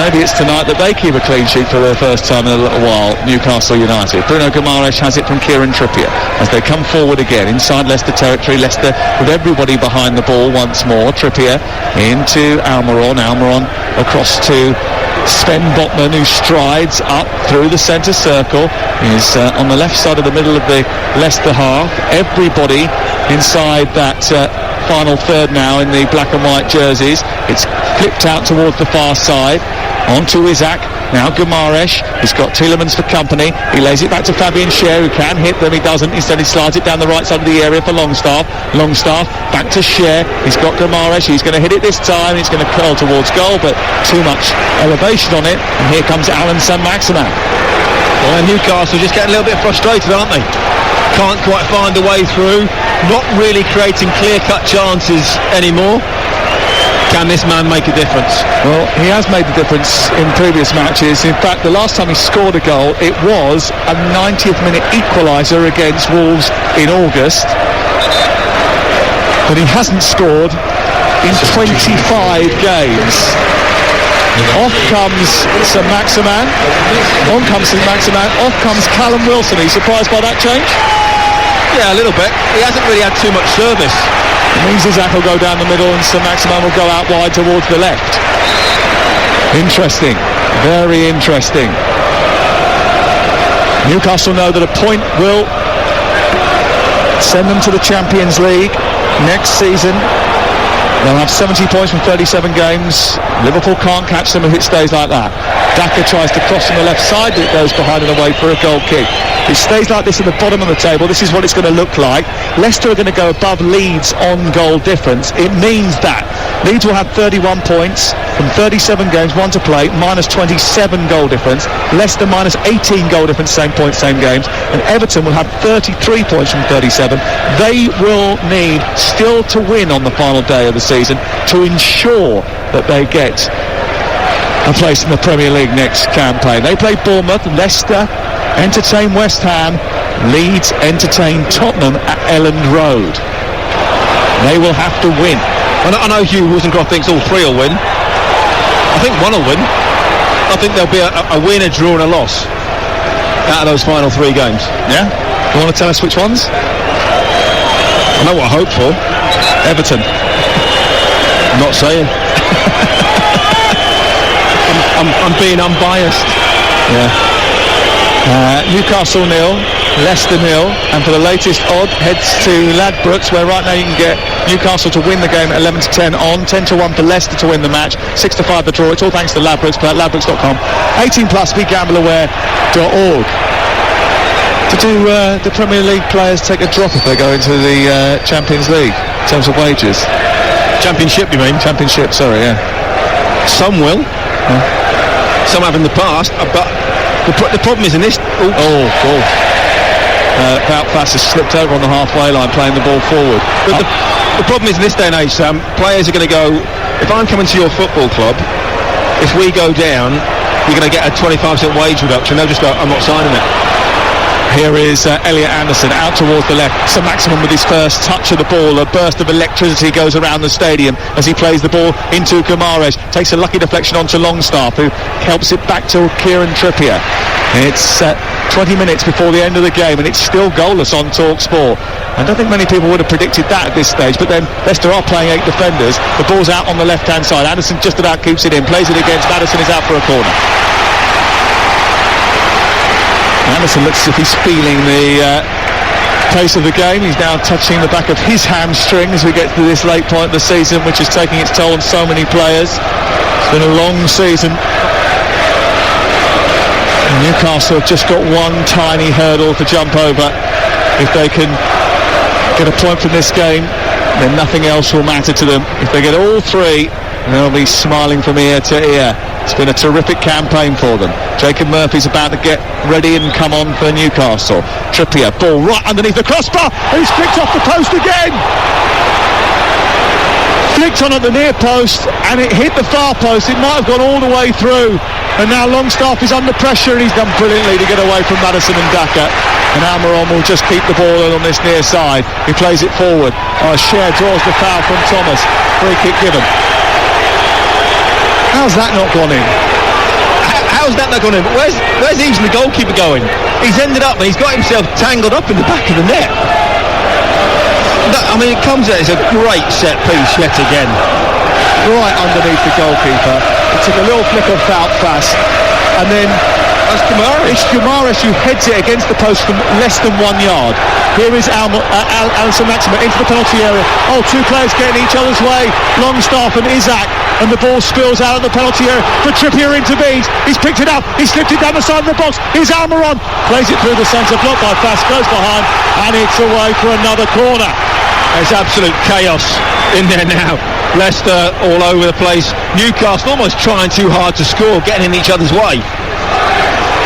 Maybe it's tonight that they keep a clean sheet for the first time in a little while, Newcastle United. Bruno Guimaraes has it from Kieran Trippier as they come forward again inside Leicester territory. Leicester with everybody behind the ball once more. Trippier into Almiron across to Sven Botman, who strides up through the centre circle. He's on the left side of the middle of the Leicester half. Everybody inside that final third now in the black and white jerseys. It's flipped out towards the far side onto Isak. Now Guimaraes, he's got Tielemans for company. He lays it back to Fabian Schär, who can hit them. He doesn't. Instead he slides it down the right side of the area for Longstaff. Longstaff back to Schär. He's got Guimaraes. He's going to hit it this time. He's going to curl towards goal, but too much elevation on it. And here comes Alan Saint-Maximin. Well, Newcastle just getting a little bit frustrated, aren't they? Can't quite find a way through. Not really creating clear-cut chances anymore. Can this man make a difference? Well, he has made the difference in previous matches. In fact, the last time he scored a goal, it was a 90th minute equaliser against Wolves in August. But he hasn't scored in 25 games. Off comes St Maximin. On comes St Maximin. Off comes Callum Wilson. Are you surprised by that change? Yeah, a little bit. He hasn't really had too much service. It means Isaac will go down the middle and St Maximin will go out wide towards the left. Interesting. Very interesting. Newcastle know that a point will send them to the Champions League next season. They'll have 70 points from 37 games. Liverpool can't catch them if it stays like that. Daka tries to cross on the left side, but it goes behind and away for a goal kick. If it stays like this at the bottom of the table, this is what it's going to look like. Leicester are going to go above Leeds on goal difference. It means that Leeds will have 31 points from 37 games, 1 to play, minus 27 goal difference. Leicester minus 18 goal difference, same points, same games. And Everton will have 33 points from 37. They will need still to win on the final day of the season to ensure that they get a place in the Premier League next campaign. They play Bournemouth, Leicester entertain West Ham, Leeds entertain Tottenham at Elland Road. They will have to win. I know Hugh Rosencroft thinks all three will win. I think one will win. I think there'll be a win, a draw and a loss out of those final 3 games. Yeah? You want to tell us which ones? I know what I hope for. Everton. I'm not saying. I'm being unbiased. Yeah. Newcastle 0, Leicester 0, and for the latest odd, heads to Ladbrokes, where right now you can get Newcastle to win the game at 11 to 10 on, 10 to 1 for Leicester to win the match, 6 to 5 the draw. It's all thanks to Ladbrokes. Play at ladbrokes.com. 18 plus, begambleaware.org. Do the Premier League players take a drop if they go into the Champions League in terms of wages? Championship, you mean? Championship, sorry, yeah. Some will. Some have in the past, but the problem is in this. Wout Faes has slipped over on the halfway line, playing the ball forward. But the problem is in this day and age, Sam, players are going to go. If I'm coming to your football club, if we go down, you're going to get a 25% wage reduction. They'll just go, I'm not signing it. Here is Elliot Anderson out towards the left. St Maximin with his first touch of the ball. A burst of electricity goes around the stadium as he plays the ball into Guimaraes. Takes a lucky deflection onto Longstaff, who helps it back to Kieran Trippier. It's 20 minutes before the end of the game and it's still goalless on TalkSport. I don't think many people would have predicted that at this stage, but then Leicester are playing 8 defenders. The ball's out on the left-hand side. Anderson just about keeps it in, plays it against Maddison, is out for a corner. Anderson looks as if he's feeling the pace of the game. He's now touching the back of his hamstring as we get to this late point of the season, which is taking its toll on so many players. It's been a long season. And Newcastle have just got one tiny hurdle to jump over. If they can get a point from this game, then nothing else will matter to them. If they get all 3, they'll be smiling from ear to ear. It's been a terrific campaign for them. Jacob Murphy's about to get ready and come on for Newcastle. Trippier, ball right underneath the crossbar. He's flicked off the post again. Flicked on at the near post and it hit the far post. It might have gone all the way through. And now Longstaff is under pressure and he's done brilliantly to get away from Maddison and Daka. And Almiron will just keep the ball on this near side. He plays it forward. Cher draws the foul from Thomas. Free kick given. How's that not gone in? How's that not gone in? Where's Eason, the goalkeeper, going? He's ended up and he's got himself tangled up in the back of the net. It comes out, it's a great set piece yet again. Right underneath the goalkeeper. It took a little flick of Wout Faes and then That's Guimaraes. It's Guimaraes who heads it against the post from less than 1 yard. Here is St Maximin into the penalty area. 2 players getting each other's way. Longstaff and Isaac. And the ball spills out of the penalty area. For Trippier intervenes. He's picked it up. He slipped it down the side of the box. Here's Almiron. Plays it through the centre. Blocked by Faes. Goes behind. And it's away for another corner. There's absolute chaos in there now. Leicester all over the place. Newcastle almost trying too hard to score, getting in each other's way.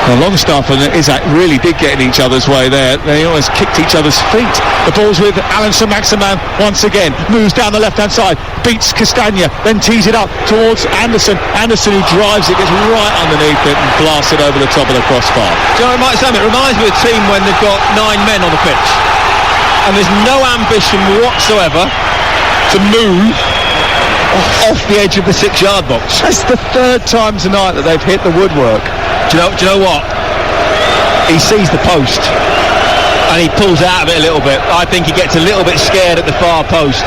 Well, Longstaff and Isaac really did get in each other's way there. They almost kicked each other's feet. The ball's with Alan Saint-Maximin once again. Moves down the left-hand side, beats Castagna, then tees it up towards Anderson. Anderson, who drives it, gets right underneath it and blasts it over the top of the crossbar. Do you know what it reminds me of a team when they've got 9 men on the pitch and there's no ambition whatsoever to move off the edge of the 6-yard box. That's the 3rd time tonight that they've hit the woodwork. Do you know what? He sees the post and he pulls out of it a little bit. I think he gets a little bit scared at the far post.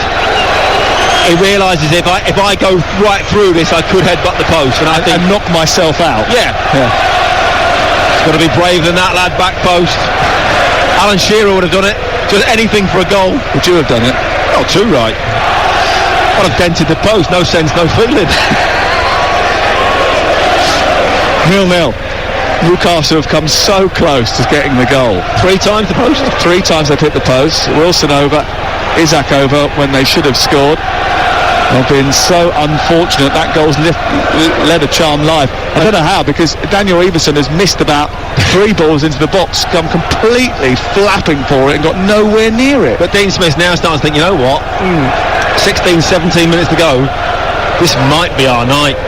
He realises if I go right through this, I could headbutt the post, and I think knock myself out. Yeah. He's got to be braver than that lad. Back post. Alan Shearer would have done it. Just anything for a goal. Would you have done it? Oh, too right. I'd have dented the post. No sense, no feeling. 0-0. Newcastle have come so close to getting the goal. 3 times the post? 3 times they've hit the post. Wilson over, Isaac over when they should have scored. They've been so unfortunate. That goal's led a charmed life. I don't know how, because Daniel Everson has missed about 3 balls into the box, come completely flapping for it and got nowhere near it. But Dean Smith now starts to think, you know what? 16, 17 minutes to go. This might be our night.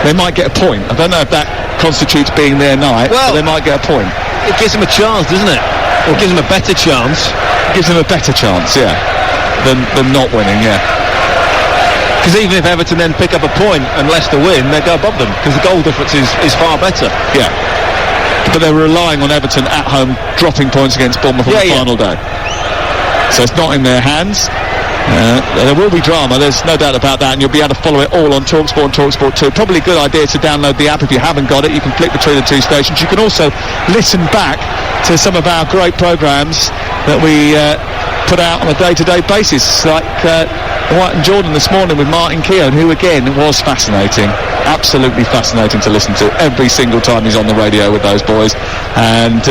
They might get a point. I don't know if that constitutes being their night, but they might get a point. It gives them a chance, doesn't it? Or it gives them a better chance. It gives them a better chance, yeah, than not winning, yeah. Because even if Everton then pick up a point and Leicester win, they go above them, because the goal difference is far better. Yeah. But they're relying on Everton at home dropping points against Bournemouth on the final day. So it's not in their hands. There will be drama, there's no doubt about that, and you'll be able to follow it all on TalkSport and TalkSport 2. Probably a good idea to download the app if you haven't got it. You can flick between the 2 stations. You can also listen back to some of our great programmes that we put out on a day-to-day basis, like White and Jordan this morning with Martin Keown, who again was fascinating, absolutely fascinating to listen to every single time he's on the radio with those boys, and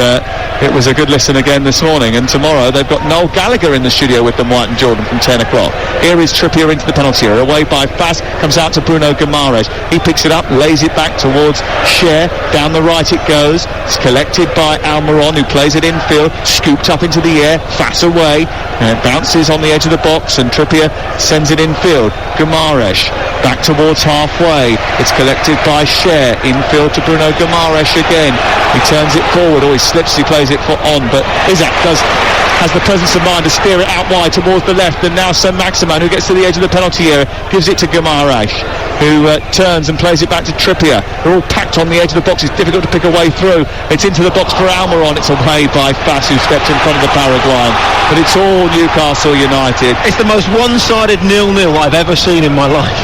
it was a good listen again this morning. And tomorrow they've got Noel Gallagher in the studio with them, White and Jordan, from 10 o'clock. Here is Trippier into the penalty area, away by Fass, comes out to Bruno Guimaraes. He picks it up, lays it back towards Cher, down the right it goes. It's collected by Almiron, who plays it infield, scooped up into the air, Fass away, and it bounces on the edge of the box, and Trippier sends it infield. Guimaraes back towards halfway. It's collected by Cher, infield to Bruno Guimaraes again. He turns it forward, or he slips, he plays it on, but Isaac has the presence of mind to steer it out wide towards the left, and now Saint-Maximin, who gets to the edge of the penalty area, gives it to Guimaraes, who turns and plays it back to Trippier. They're all packed on the edge of the box. It's difficult to pick a way through. It's into the box for Almiron. It's away by Fass, who stepped in front of the Paraguayan. But it's all Newcastle United. It's the most one-sided 0-0 I've ever seen in my life.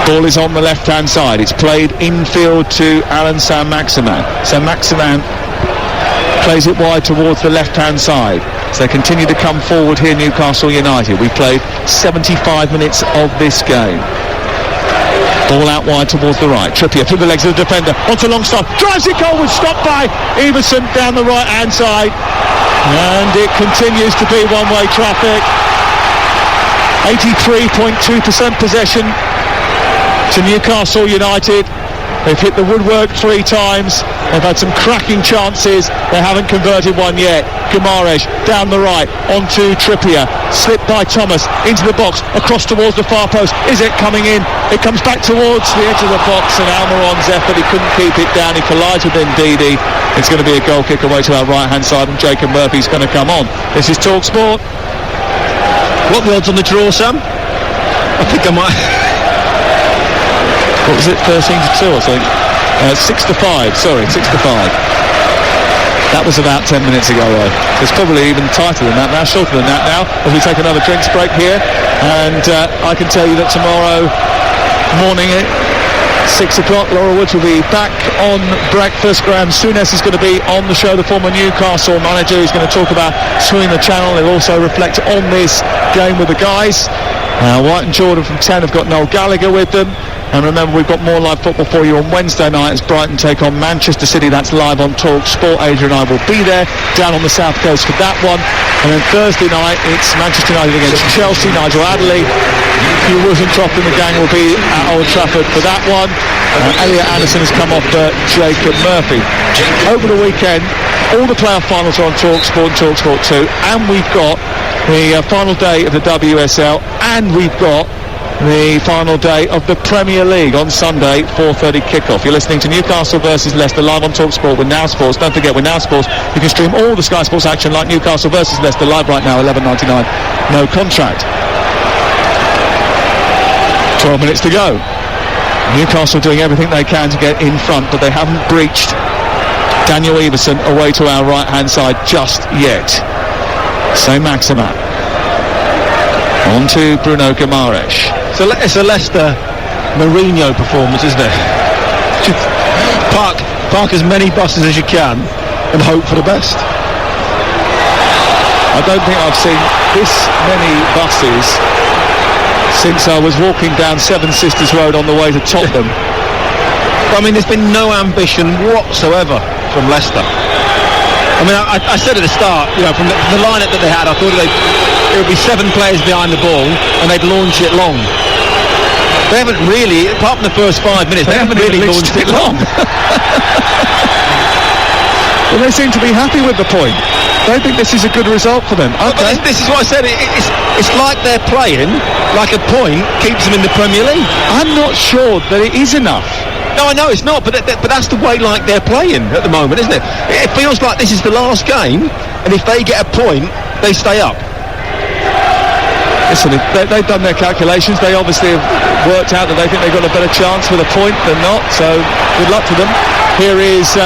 Ball is on the left-hand side. It's played infield to Alan Saint-Maximin. Saint-Maximin plays it wide towards the left-hand side. So they continue to come forward here, Newcastle United. We've played 75 minutes of this game. Ball out wide towards the right. Trippier through the legs of the defender. Onto Longstaff. Drives it goalward. Stopped by Everson down the right-hand side. And it continues to be one-way traffic. 83.2% possession to Newcastle United. They've hit the woodwork 3 times. They've had some cracking chances. They haven't converted one yet. Guimaraes down the right onto Trippier. Slipped by Thomas into the box, across towards the far post. Is it coming in? It comes back towards the edge of the box, and Almiron's effort, he couldn't keep it down. He collides with Ndidi. It's going to be a goal kick away to our right-hand side, and Jacob Murphy's going to come on. This is TalkSport. What the odds on the draw, Sam? I think I might... What was it, 13-2 or something? 6-5, sorry, 6-5. That was about 10 minutes ago, though. It's probably even tighter than that now, shorter than that now, as we take another drinks break here. And I can tell you that tomorrow morning at 6 o'clock, Laura Woods will be back on breakfast. Graham Souness is going to be on the show, the former Newcastle manager. He's going to talk about Swinging the Channel. He'll also reflect on this game with the guys. White and Jordan from 10 have got Noel Gallagher with them. And remember, we've got more live football for you on Wednesday night as Brighton take on Manchester City. That's live on Talk Sport. Adrian and I will be there down on the south coast for that one. And then Thursday night, it's Manchester United against Chelsea. Nigel Adderley, Hugh Woosentroff and the gang will be at Old Trafford for that one. Elliot Anderson has come off Jacob Murphy. Over the weekend, all the playoff finals are on Talk Sport and Talk Sport 2. And we've got the final day of the WSL. And we've got the final day of the Premier League on Sunday, 4:30 kickoff. You're listening to Newcastle versus Leicester live on Talk Sport with Now Sports. Don't forget, with Now Sports you can stream all the Sky Sports action like Newcastle versus Leicester live right now, $11.99, no contract. 12 minutes to go. Newcastle doing everything they can to get in front, but they haven't breached Daniel Everson away to our right hand side just yet. Saint-Maximin on to Bruno Guimaraes. So it's a Leicester Mourinho performance, isn't it? Park as many buses as you can and hope for the best. I don't think I've seen this many buses since I was walking down Seven Sisters Road on the way to Tottenham. I mean, there's been no ambition whatsoever from Leicester. I mean, I said at the start, you know, from the lineup that they had, I thought it would be 7 players behind the ball and they'd launch it long. They haven't really, apart from the first 5 minutes, they haven't really launched it long. Well, they seem to be happy with the point. They think this is a good result for them. Okay. But this is what I said. It's like they're playing like a point keeps them in the Premier League. I'm not sure that it is enough. No, I know it's not, but that's the way like they're playing at the moment, isn't it? It feels like this is the last game, and if they get a point, they stay up. Listen, they've done their calculations. They obviously have worked out that they think they've got a better chance with a point than not, so good luck to them. Here is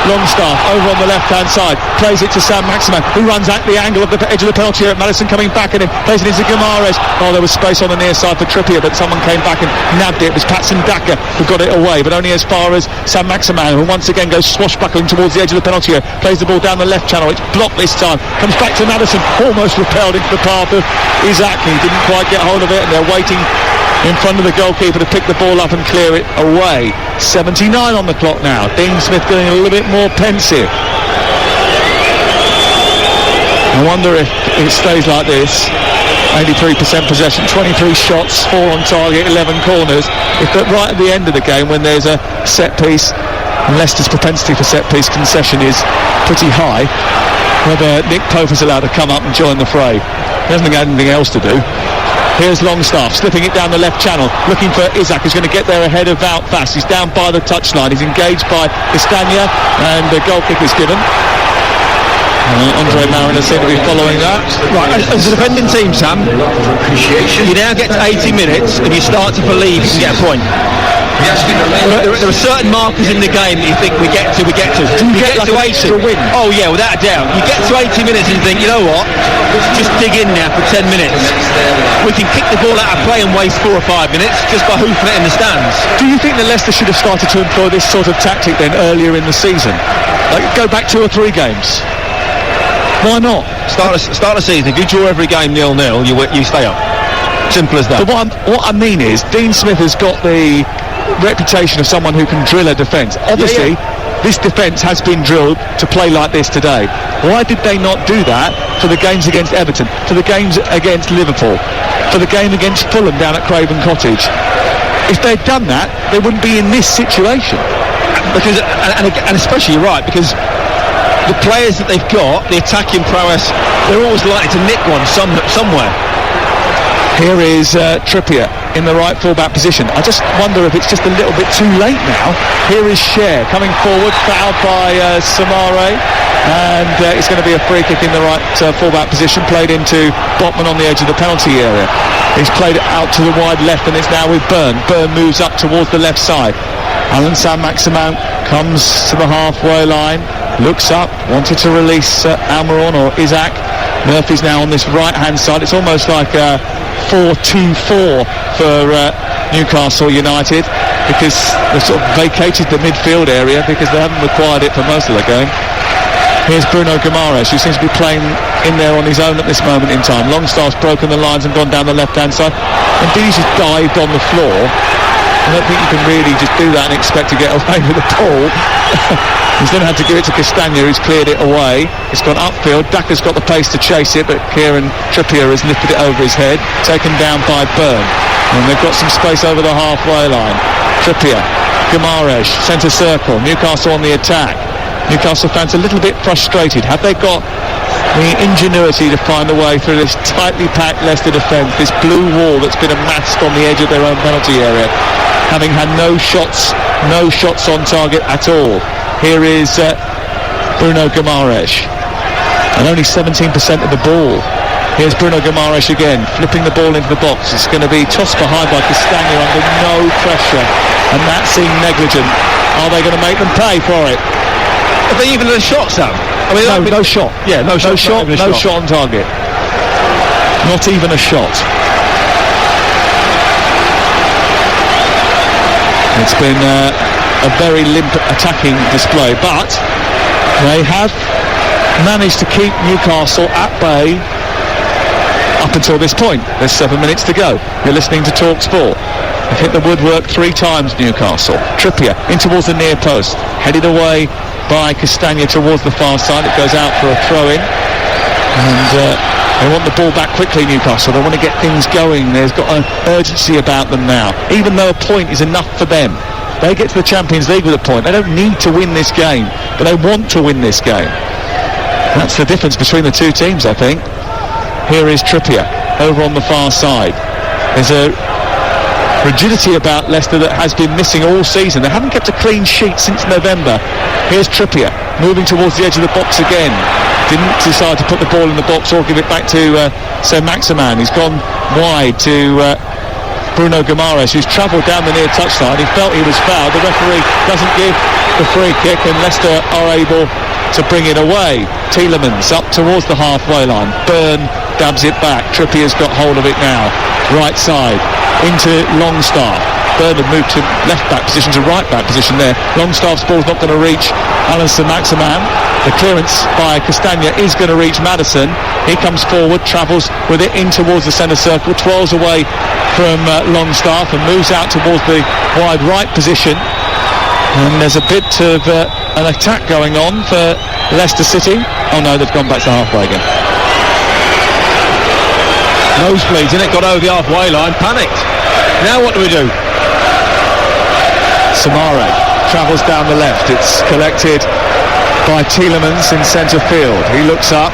Longstaff over on the left-hand side, plays it to Saint-Maximin, who runs at the angle of the edge of the penalty area. Madison coming back at him, plays it into Guimaraes. Oh, there was space on the near side for Trippier, but someone came back and nabbed it. It was Patson Daka who got it away, but only as far as Saint-Maximin, who once again goes swashbuckling towards the edge of the penalty area, plays the ball down the left channel. It's blocked this time, comes back to Madison, almost repelled into the path of Isaac. He didn't quite get hold of it, and they're waiting in front of the goalkeeper to pick the ball up and clear it away. 79 on the clock now. Dean Smith getting a little bit more pensive. I wonder if it stays like this. 83% possession, 23 shots, 4 on target, 11 corners. If right at the end of the game, when there's a set piece, and Leicester's propensity for set piece concession is pretty high, whether Nick Pope is allowed to come up and join the fray. He hasn't got anything else to do. Here's Longstaff, slipping it down the left channel, looking for Isaac, who's going to get there ahead of Wout Faes. He's down by the touchline. He's engaged by Castagna, and the goal kick is given. Andre Mariner seems to be following that. Right, as a defending team, Sam, you now get to 80 minutes and you start to believe you can get a point. There are certain markers in the game that you think we get to. You get like to 80. Win. Oh yeah, without a doubt. You get to 80 minutes and you think, you know what? Just dig in now for 10 minutes. We can kick the ball out of play and waste 4 or 5 minutes just by hoofing it in the stands. Do you think that Leicester should have started to employ this sort of tactic then earlier in the season? Like go back 2 or 3 games? Why not? Start the season. If you draw every game 0-0, you stay up. Simple as that. But what I mean is, Dean Smith has got the reputation of someone who can drill a defence. Obviously, this defence has been drilled to play like this today. Why did they not do that for the games against Everton, for the games against Liverpool, for the game against Fulham down at Craven Cottage? If they'd done that, they wouldn't be in this situation. Because, and especially you're right, because the players that they've got, the attacking prowess, they're always likely to nick one somewhere. Here is Trippier in the right full-back position. I just wonder if it's just a little bit too late now. Here is Cher coming forward, fouled by Samare, and it's going to be a free kick in the right full-back position, played into Botman on the edge of the penalty area. He's played it out to the wide left, and it's now with Byrne. Byrne moves up towards the left side. Alan Saint-Maximin comes to the halfway line, looks up, wanted to release Almiron or Isaac. Murphy's now on this right-hand side. It's almost like a 4-2-4 for Newcastle United, because they've sort of vacated the midfield area because they haven't required it for most of the game. Here's Bruno Guimaraes, who seems to be playing in there on his own at this moment in time. Longstaff's broken the lines and gone down the left-hand side. Indeed, he's just dived on the floor. I don't think you can really just do that and expect to get away with the ball. He's then had to give it to Castagna, who's cleared it away. It's gone upfield. Daka's got the pace to chase it, but Kieran Trippier has lifted it over his head, taken down by Byrne. And they've got some space over the halfway line. Trippier, Guimaraes, centre circle, Newcastle on the attack. Newcastle fans a little bit frustrated. Have they got the ingenuity to find a way through this tightly packed Leicester defence, this blue wall that's been amassed on the edge of their own penalty area, having had no shots on target at all? Here is Bruno Guimaraes, and only 17% of the ball. Here's Bruno Guimaraes again, flipping the ball into the box. It's going to be tossed behind by Castagna under no pressure, and that seemed negligent. Are they going to make them pay for it? Have they even had a shot, Sam? I mean, No shot. Yeah, no shot on target. Not even a shot. It's been a very limp attacking display, but they have managed to keep Newcastle at bay up until this point. There's 7 minutes to go. You're listening to Talk Sport. They've hit the woodwork 3 times, Newcastle. Trippier in towards the near post, headed away by Castagna towards the far side. It goes out for a throw-in, and they want the ball back quickly, Newcastle. They want to get things going. There's got an urgency about them now, even though a point is enough for them. They get to the Champions League with a point. They don't need to win this game, but they want to win this game. That's the difference between the two teams, I think. Here is Trippier over on the far side. There's a rigidity about Leicester that has been missing all season. They haven't kept a clean sheet since November. Here's Trippier moving towards the edge of the box again. Didn't decide to put the ball in the box or give it back to Saint-Maximin. He's gone wide to Bruno Guimaraes, who's travelled down the near touchline. He felt he was fouled. The referee doesn't give the free kick, and Leicester are able to bring it away. Tielemans up towards the halfway line. Byrne dabs it back. Trippier's got hold of it now. Right side into Longstaff. Byrne had moved to left back position to right back position there. Longstaff's ball's not going to reach Alan Saint-Maximin. The clearance by Castagna is going to reach Maddison. He comes forward, travels with it in towards the centre circle, twirls away from Longstaff and moves out towards the wide right position. And there's a bit of an attack going on for Leicester City. Oh no, they've gone back to halfway again. Nosebleeds, and it got over the halfway line, panicked. Now what do we do? Samare travels down the left. It's collected by Tielemans in centre field. He looks up,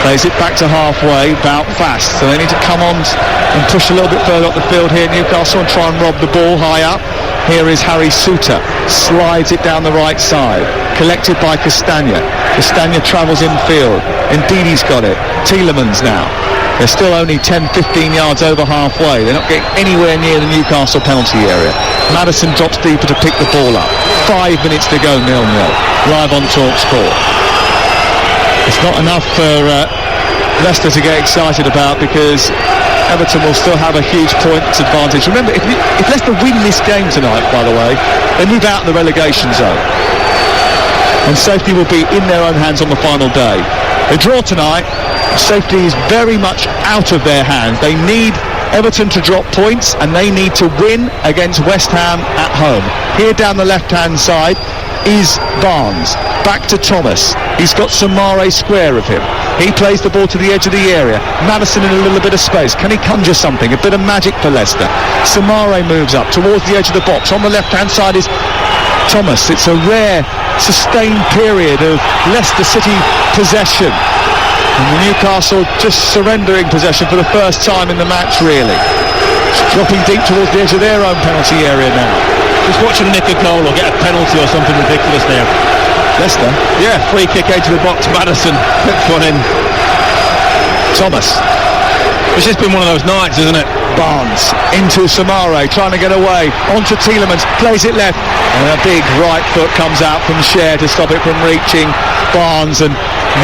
plays it back to halfway, about fast. So they need to come on and push a little bit further up the field here, Newcastle, and try and rob the ball high up. Here is Harry Souttar, slides it down the right side, collected by Castagna. Castagna travels infield. Ndidi's got it. Tielemans now. They're still only 10-15 yards over halfway. They're not getting anywhere near the Newcastle penalty area. Maddison drops deeper to pick the ball up. 5 minutes to go, 0-0. Live on Talk Sport. It's not enough for Leicester to get excited about, because Everton will still have a huge points advantage. Remember, if Leicester win this game tonight, by the way, they move out of the relegation zone, and safety will be in their own hands on the final day. They draw tonight, safety is very much out of their hands. They need Everton to drop points, and they need to win against West Ham at home. Here down the left-hand side is Barnes. Back to Thomas. He's got Samare square of him. He plays the ball to the edge of the area. Maddison in a little bit of space. Can he conjure something? A bit of magic for Leicester. Samare moves up towards the edge of the box. On the left-hand side is Thomas. It's a rare, sustained period of Leicester City possession. And Newcastle just surrendering possession for the first time in the match, really. Dropping deep towards the edge of their own penalty area now. Just watching Nick Cole or get a penalty or something ridiculous there. Leicester? Yeah, free kick edge of the box, Maddison. Picked one in. Thomas. It's just been one of those nights, isn't it? Barnes into Samare, trying to get away. Onto Tielemans, plays it left. And a big right foot comes out from Cher to stop it from reaching Barnes, and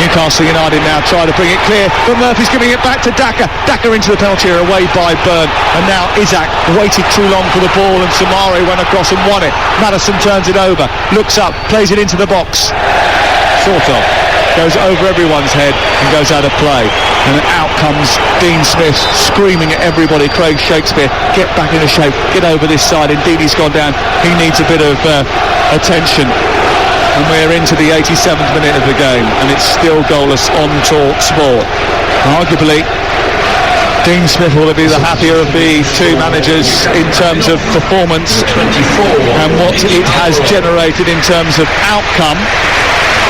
Newcastle United now try to bring it clear, but Murphy's giving it back to Daka. Daka into the penalty area, away by Byrne, and now Isak waited too long for the ball, and Samare went across and won it. Maddison turns it over, looks up, plays it into the box. Sort of. goes over everyone's head and goes out of play. And out comes Dean Smith screaming at everybody. Craig Shakespeare, get back into shape, get over this side. Indeed, he's gone down. He needs a bit of attention. And we're into the 87th minute of the game, and it's still goalless on Talk Sport. Arguably, Dean Smith will be the happier of the two managers in terms of performance and what it has generated in terms of outcome.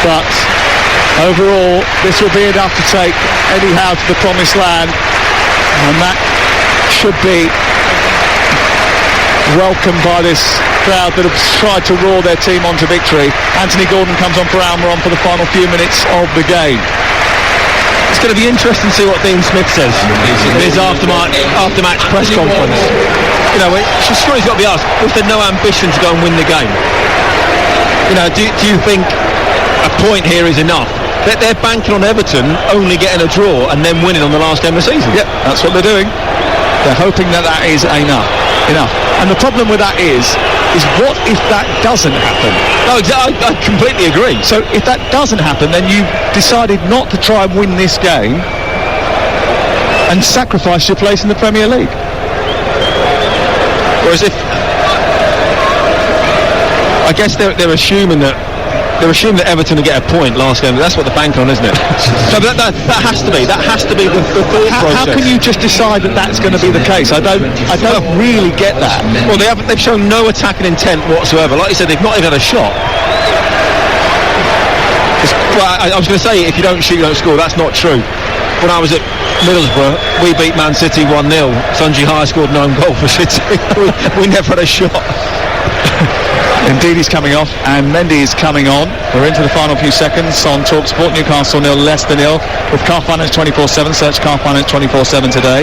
But overall, this will be enough to take Eddie Howe to the promised land, and that should be welcomed by this crowd that have tried to roar their team onto victory. Anthony Gordon comes on for Almiron for the final few minutes of the game. It's going to be interesting to see what Dean Smith says in his after-match press conference. You know, surely he's got to be asked, was there no ambition to go and win the game? You know, do you think a point here is enough? They're banking on Everton only getting a draw and then winning on the last game of the season. Yep, that's what they're doing. They're hoping that is enough. And the problem with that is what if that doesn't happen? No, I completely agree. So if that doesn't happen, then you decided not to try and win this game and sacrifice your place in the Premier League. Whereas I guess they're assuming that Everton will get a point last game. That's what they're banking on, isn't it? So that has to be the thought process. How can you just decide that that's going to be the case? I don't really get that. Well, they've shown no attacking intent whatsoever. Like you said, they've not even had a shot. I was going to say, if you don't shoot, you don't score. That's not true. When I was at Middlesbrough, we beat Man City 1-0. Sanjay High scored an own goal for City. we never had a shot. Indeed, he's coming off, and Mendy is coming on. We're into the final few seconds on Talk Sport. Newcastle 0, Leicester 0. With Car Finance 24/7, search Car Finance 24/7 today.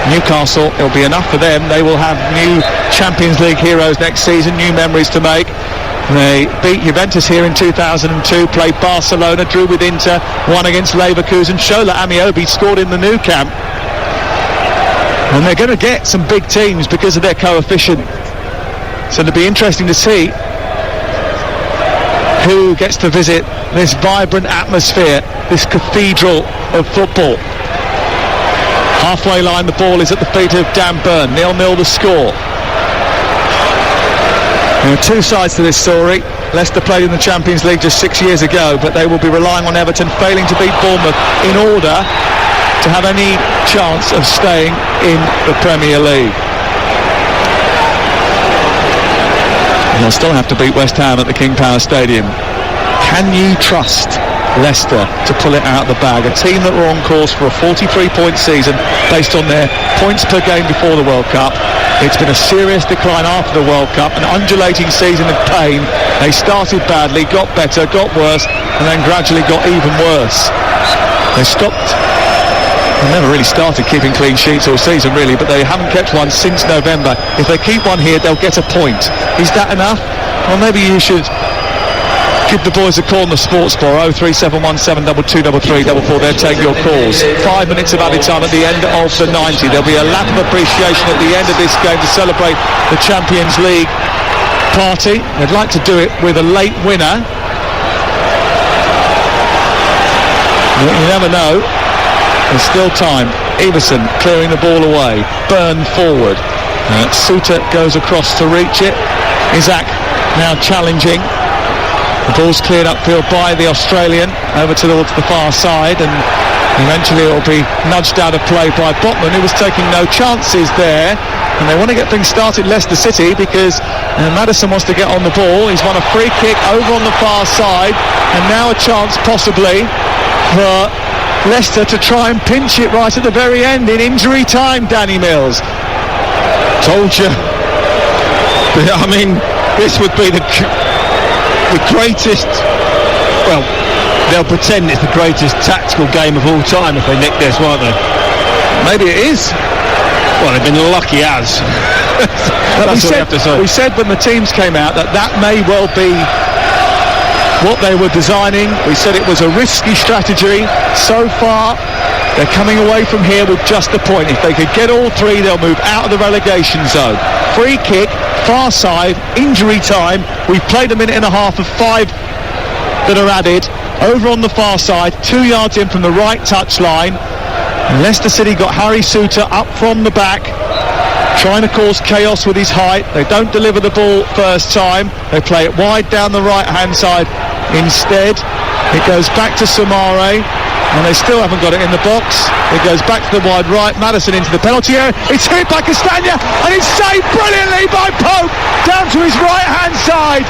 Newcastle, it'll be enough for them. They will have new Champions League heroes next season, new memories to make. They beat Juventus here in 2002, played Barcelona, drew with Inter, won against Leverkusen. Shola Amiobi scored in the Nou Camp. And they're going to get some big teams because of their coefficient. So it'll be interesting to see who gets to visit this vibrant atmosphere, this cathedral of football. Halfway line, the ball is at the feet of Dan Burn. 0-0 the score. There are two sides to this story. Leicester played in the Champions League just 6 years ago, but they will be relying on Everton failing to beat Bournemouth in order to have any chance of staying in the Premier League. They'll still have to beat West Ham at the King Power Stadium. Can you trust Leicester to pull it out of the bag? A team that were on course for a 43-point season based on their points per game before the World Cup. It's been a serious decline after the World Cup, an undulating season of pain. They started badly, got better, got worse, and then gradually got even worse. They never really started keeping clean sheets all season, really, but they haven't kept one since November. If they keep one here, they'll get a point. Is that enough? Well, maybe you should give the boys a call on the Sports Bar. 03717223344. They'll take your calls. 5 minutes of added time at the end of the 90. There'll be a lap of appreciation at the end of this game to celebrate the Champions League party. They'd like to do it with a late winner. You never know. There's still time. Everson clearing the ball away. Burn forward. Suter goes across to reach it. Isaac now challenging. The ball's cleared upfield by the Australian over towards the far side, and eventually it will be nudged out of play by Botman, who was taking no chances there. And they want to get things started, Leicester City, because Maddison wants to get on the ball. He's won a free kick over on the far side, and now a chance possibly for Leicester to try and pinch it right at the very end in injury time. Danny Mills. Told you. I mean, this would be the greatest, well, they'll pretend it's the greatest tactical game of all time if they nick this, won't they? Maybe it is. Well, they've been lucky as. That's what we have to say. We said when the teams came out that may well be what they were designing. We said it was a risky strategy. So far, they're coming away from here with just a point. If they could get all three, they'll move out of the relegation zone. Free kick, far side, injury time. We've played a minute and a half of 5 that are added. over on the far side, 2 yards in from the right touchline. Leicester City got Harry Souttar up from the back, trying to cause chaos with his height. They don't deliver the ball first time. They play it wide down the right-hand side instead. It goes back to Samare, and they still haven't got it in the box. It goes back to the wide right. Maddison into the penalty area. It's hit by Castagna, and it's saved brilliantly by Pope down to his right-hand side.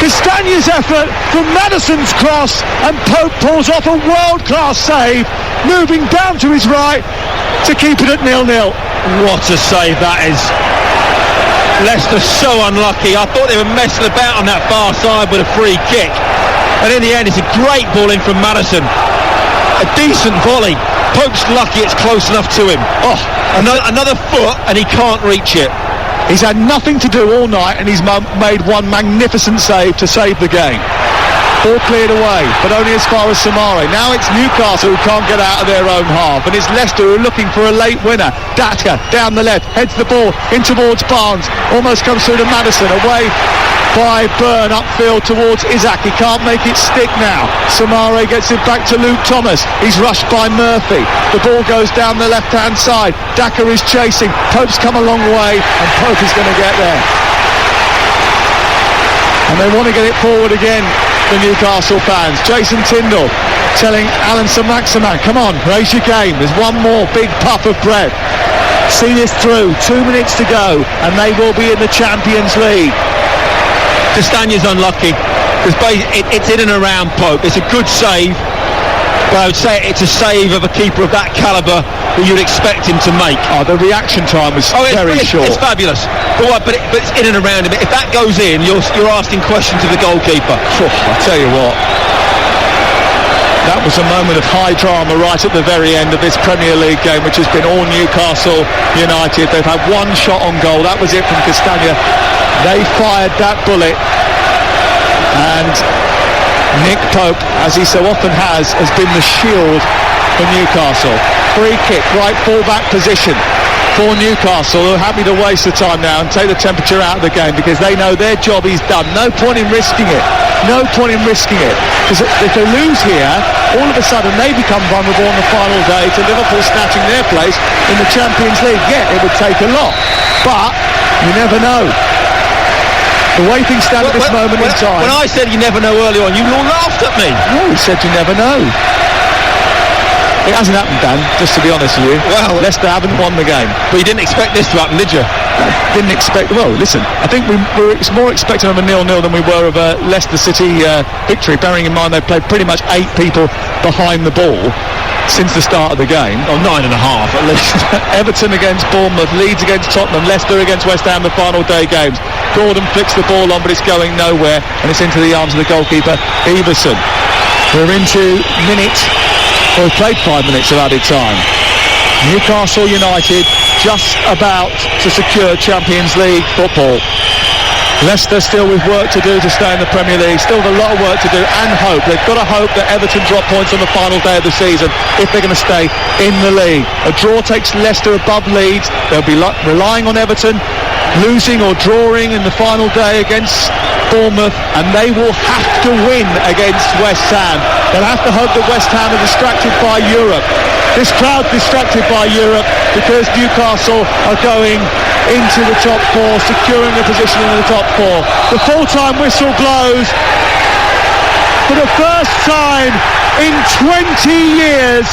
Castagna's effort from Maddison's cross, and Pope pulls off a world-class save, moving down to his right to keep it at 0-0. What a save that is. Leicester so unlucky. I thought they were messing about on that far side with a free kick, and in the end it's a great ball in from Maddison. A decent volley. Pope's lucky it's close enough to him. Oh, another foot and he can't reach it. He's had nothing to do all night, and he's made one magnificent save to save the game. Ball cleared away, but only as far as Samare. Now it's Newcastle who can't get out of their own half, and it's Leicester who are looking for a late winner. Daka down the left, heads the ball in towards Barnes, almost comes through to Maddison, away by Byrne, upfield towards Isak. He can't make it stick now. Samare gets it back to Luke Thomas. He's rushed by Murphy. The ball goes down the left-hand side. Daka is chasing. Pope's come a long way, and Pope is going to get there. And they want to get it forward again, the Newcastle fans. Jason Tindall telling Alan Saint-Maximin, come on, raise your game. There's one more big puff of breath. See this through. 2 minutes to go, and they will be in the Champions League. Castagna's unlucky because it's in and around Pope. It's a good save, but I would say it's a save of a keeper of that calibre that you'd expect him to make. Oh, the reaction time was very short. It's fabulous, but it's in and around him. If that goes in, you're asking questions of the goalkeeper. I'll tell you what, that was a moment of high drama right at the very end of this Premier League game, which has been all Newcastle United. They've had one shot on goal. That was it from Castagna. They fired that bullet, and Nick Pope, as he so often has been the shield for Newcastle. Free kick, right full-back position for Newcastle, who are happy to waste the time now and take the temperature out of the game because they know their job is done. No point in risking it. No point in risking it. Because if they lose here, all of a sudden they become vulnerable on the final day to Liverpool snatching their place in the Champions League. Yeah, it would take a lot, but you never know. The way things stand at this moment in time. When I said you never know early on, you all laughed at me. No, you said you never know. It hasn't happened, Dan, just to be honest with you. Well, Leicester haven't won the game. But you didn't expect this to happen, did you? Didn't expect... Well, listen, I think we were more expecting of a 0-0 than we were of a Leicester City victory, bearing in mind they played pretty much 8 people behind the ball since the start of the game. Oh, 9.5 at least. Everton against Bournemouth, Leeds against Tottenham, Leicester against West Ham, the final day games. Gordon flicks the ball on, but it's going nowhere, and it's into the arms of the goalkeeper, Everson. We're into we've played 5 minutes of added time. Newcastle United just about to secure Champions League football. Leicester still with work to do to stay in the Premier League, still with a lot of work to do and hope. They've got to hope that Everton drop points on the final day of the season if they're going to stay in the league. A draw takes Leicester above Leeds. They'll be relying on Everton losing or drawing in the final day against Bournemouth, and they will have to win against West Ham. They'll have to hope that West Ham are distracted by Europe. This crowd distracted by Europe because Newcastle are going into the top 4, securing a position in the top 4. The full-time whistle blows. For the first time in 20 years,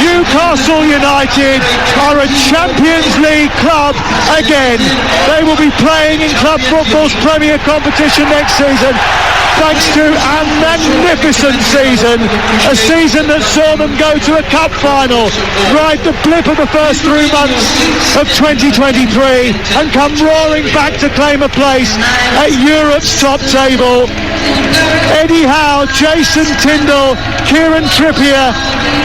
Newcastle United are a Champions League club again. They will be playing in club football's Premier competition next season, thanks to a magnificent season, a season that saw them go to a cup final, ride the blip of the first 3 months of 2023 and come roaring back to claim a place at Europe's top table. Eddie Howe, Jason Tindall, Kieran Trippier,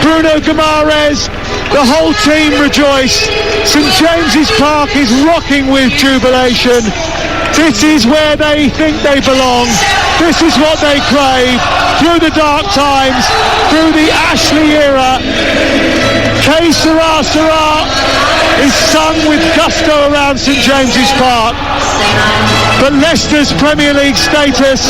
Bruno Guimaraes, the whole team rejoice. St James's Park is rocking with jubilation. This is where they think they belong. This is what they crave. Through the dark times, through the Ashley era, Que Sera Sera is sung with gusto around St James's Park. But Leicester's Premier League status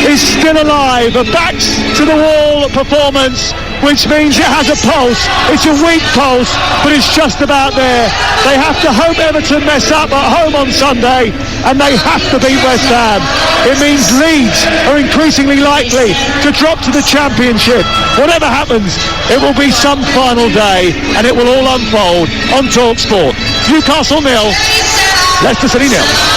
is still alive. A backs-to-the-wall performance, which means it has a pulse. It's a weak pulse, but it's just about there. They have to hope Everton mess up at home on Sunday, and they have to beat West Ham. It means Leeds are increasingly likely to drop to the Championship. Whatever happens, it will be some final day, and it will all unfold on TalkSport. Newcastle 0, Leicester City 0.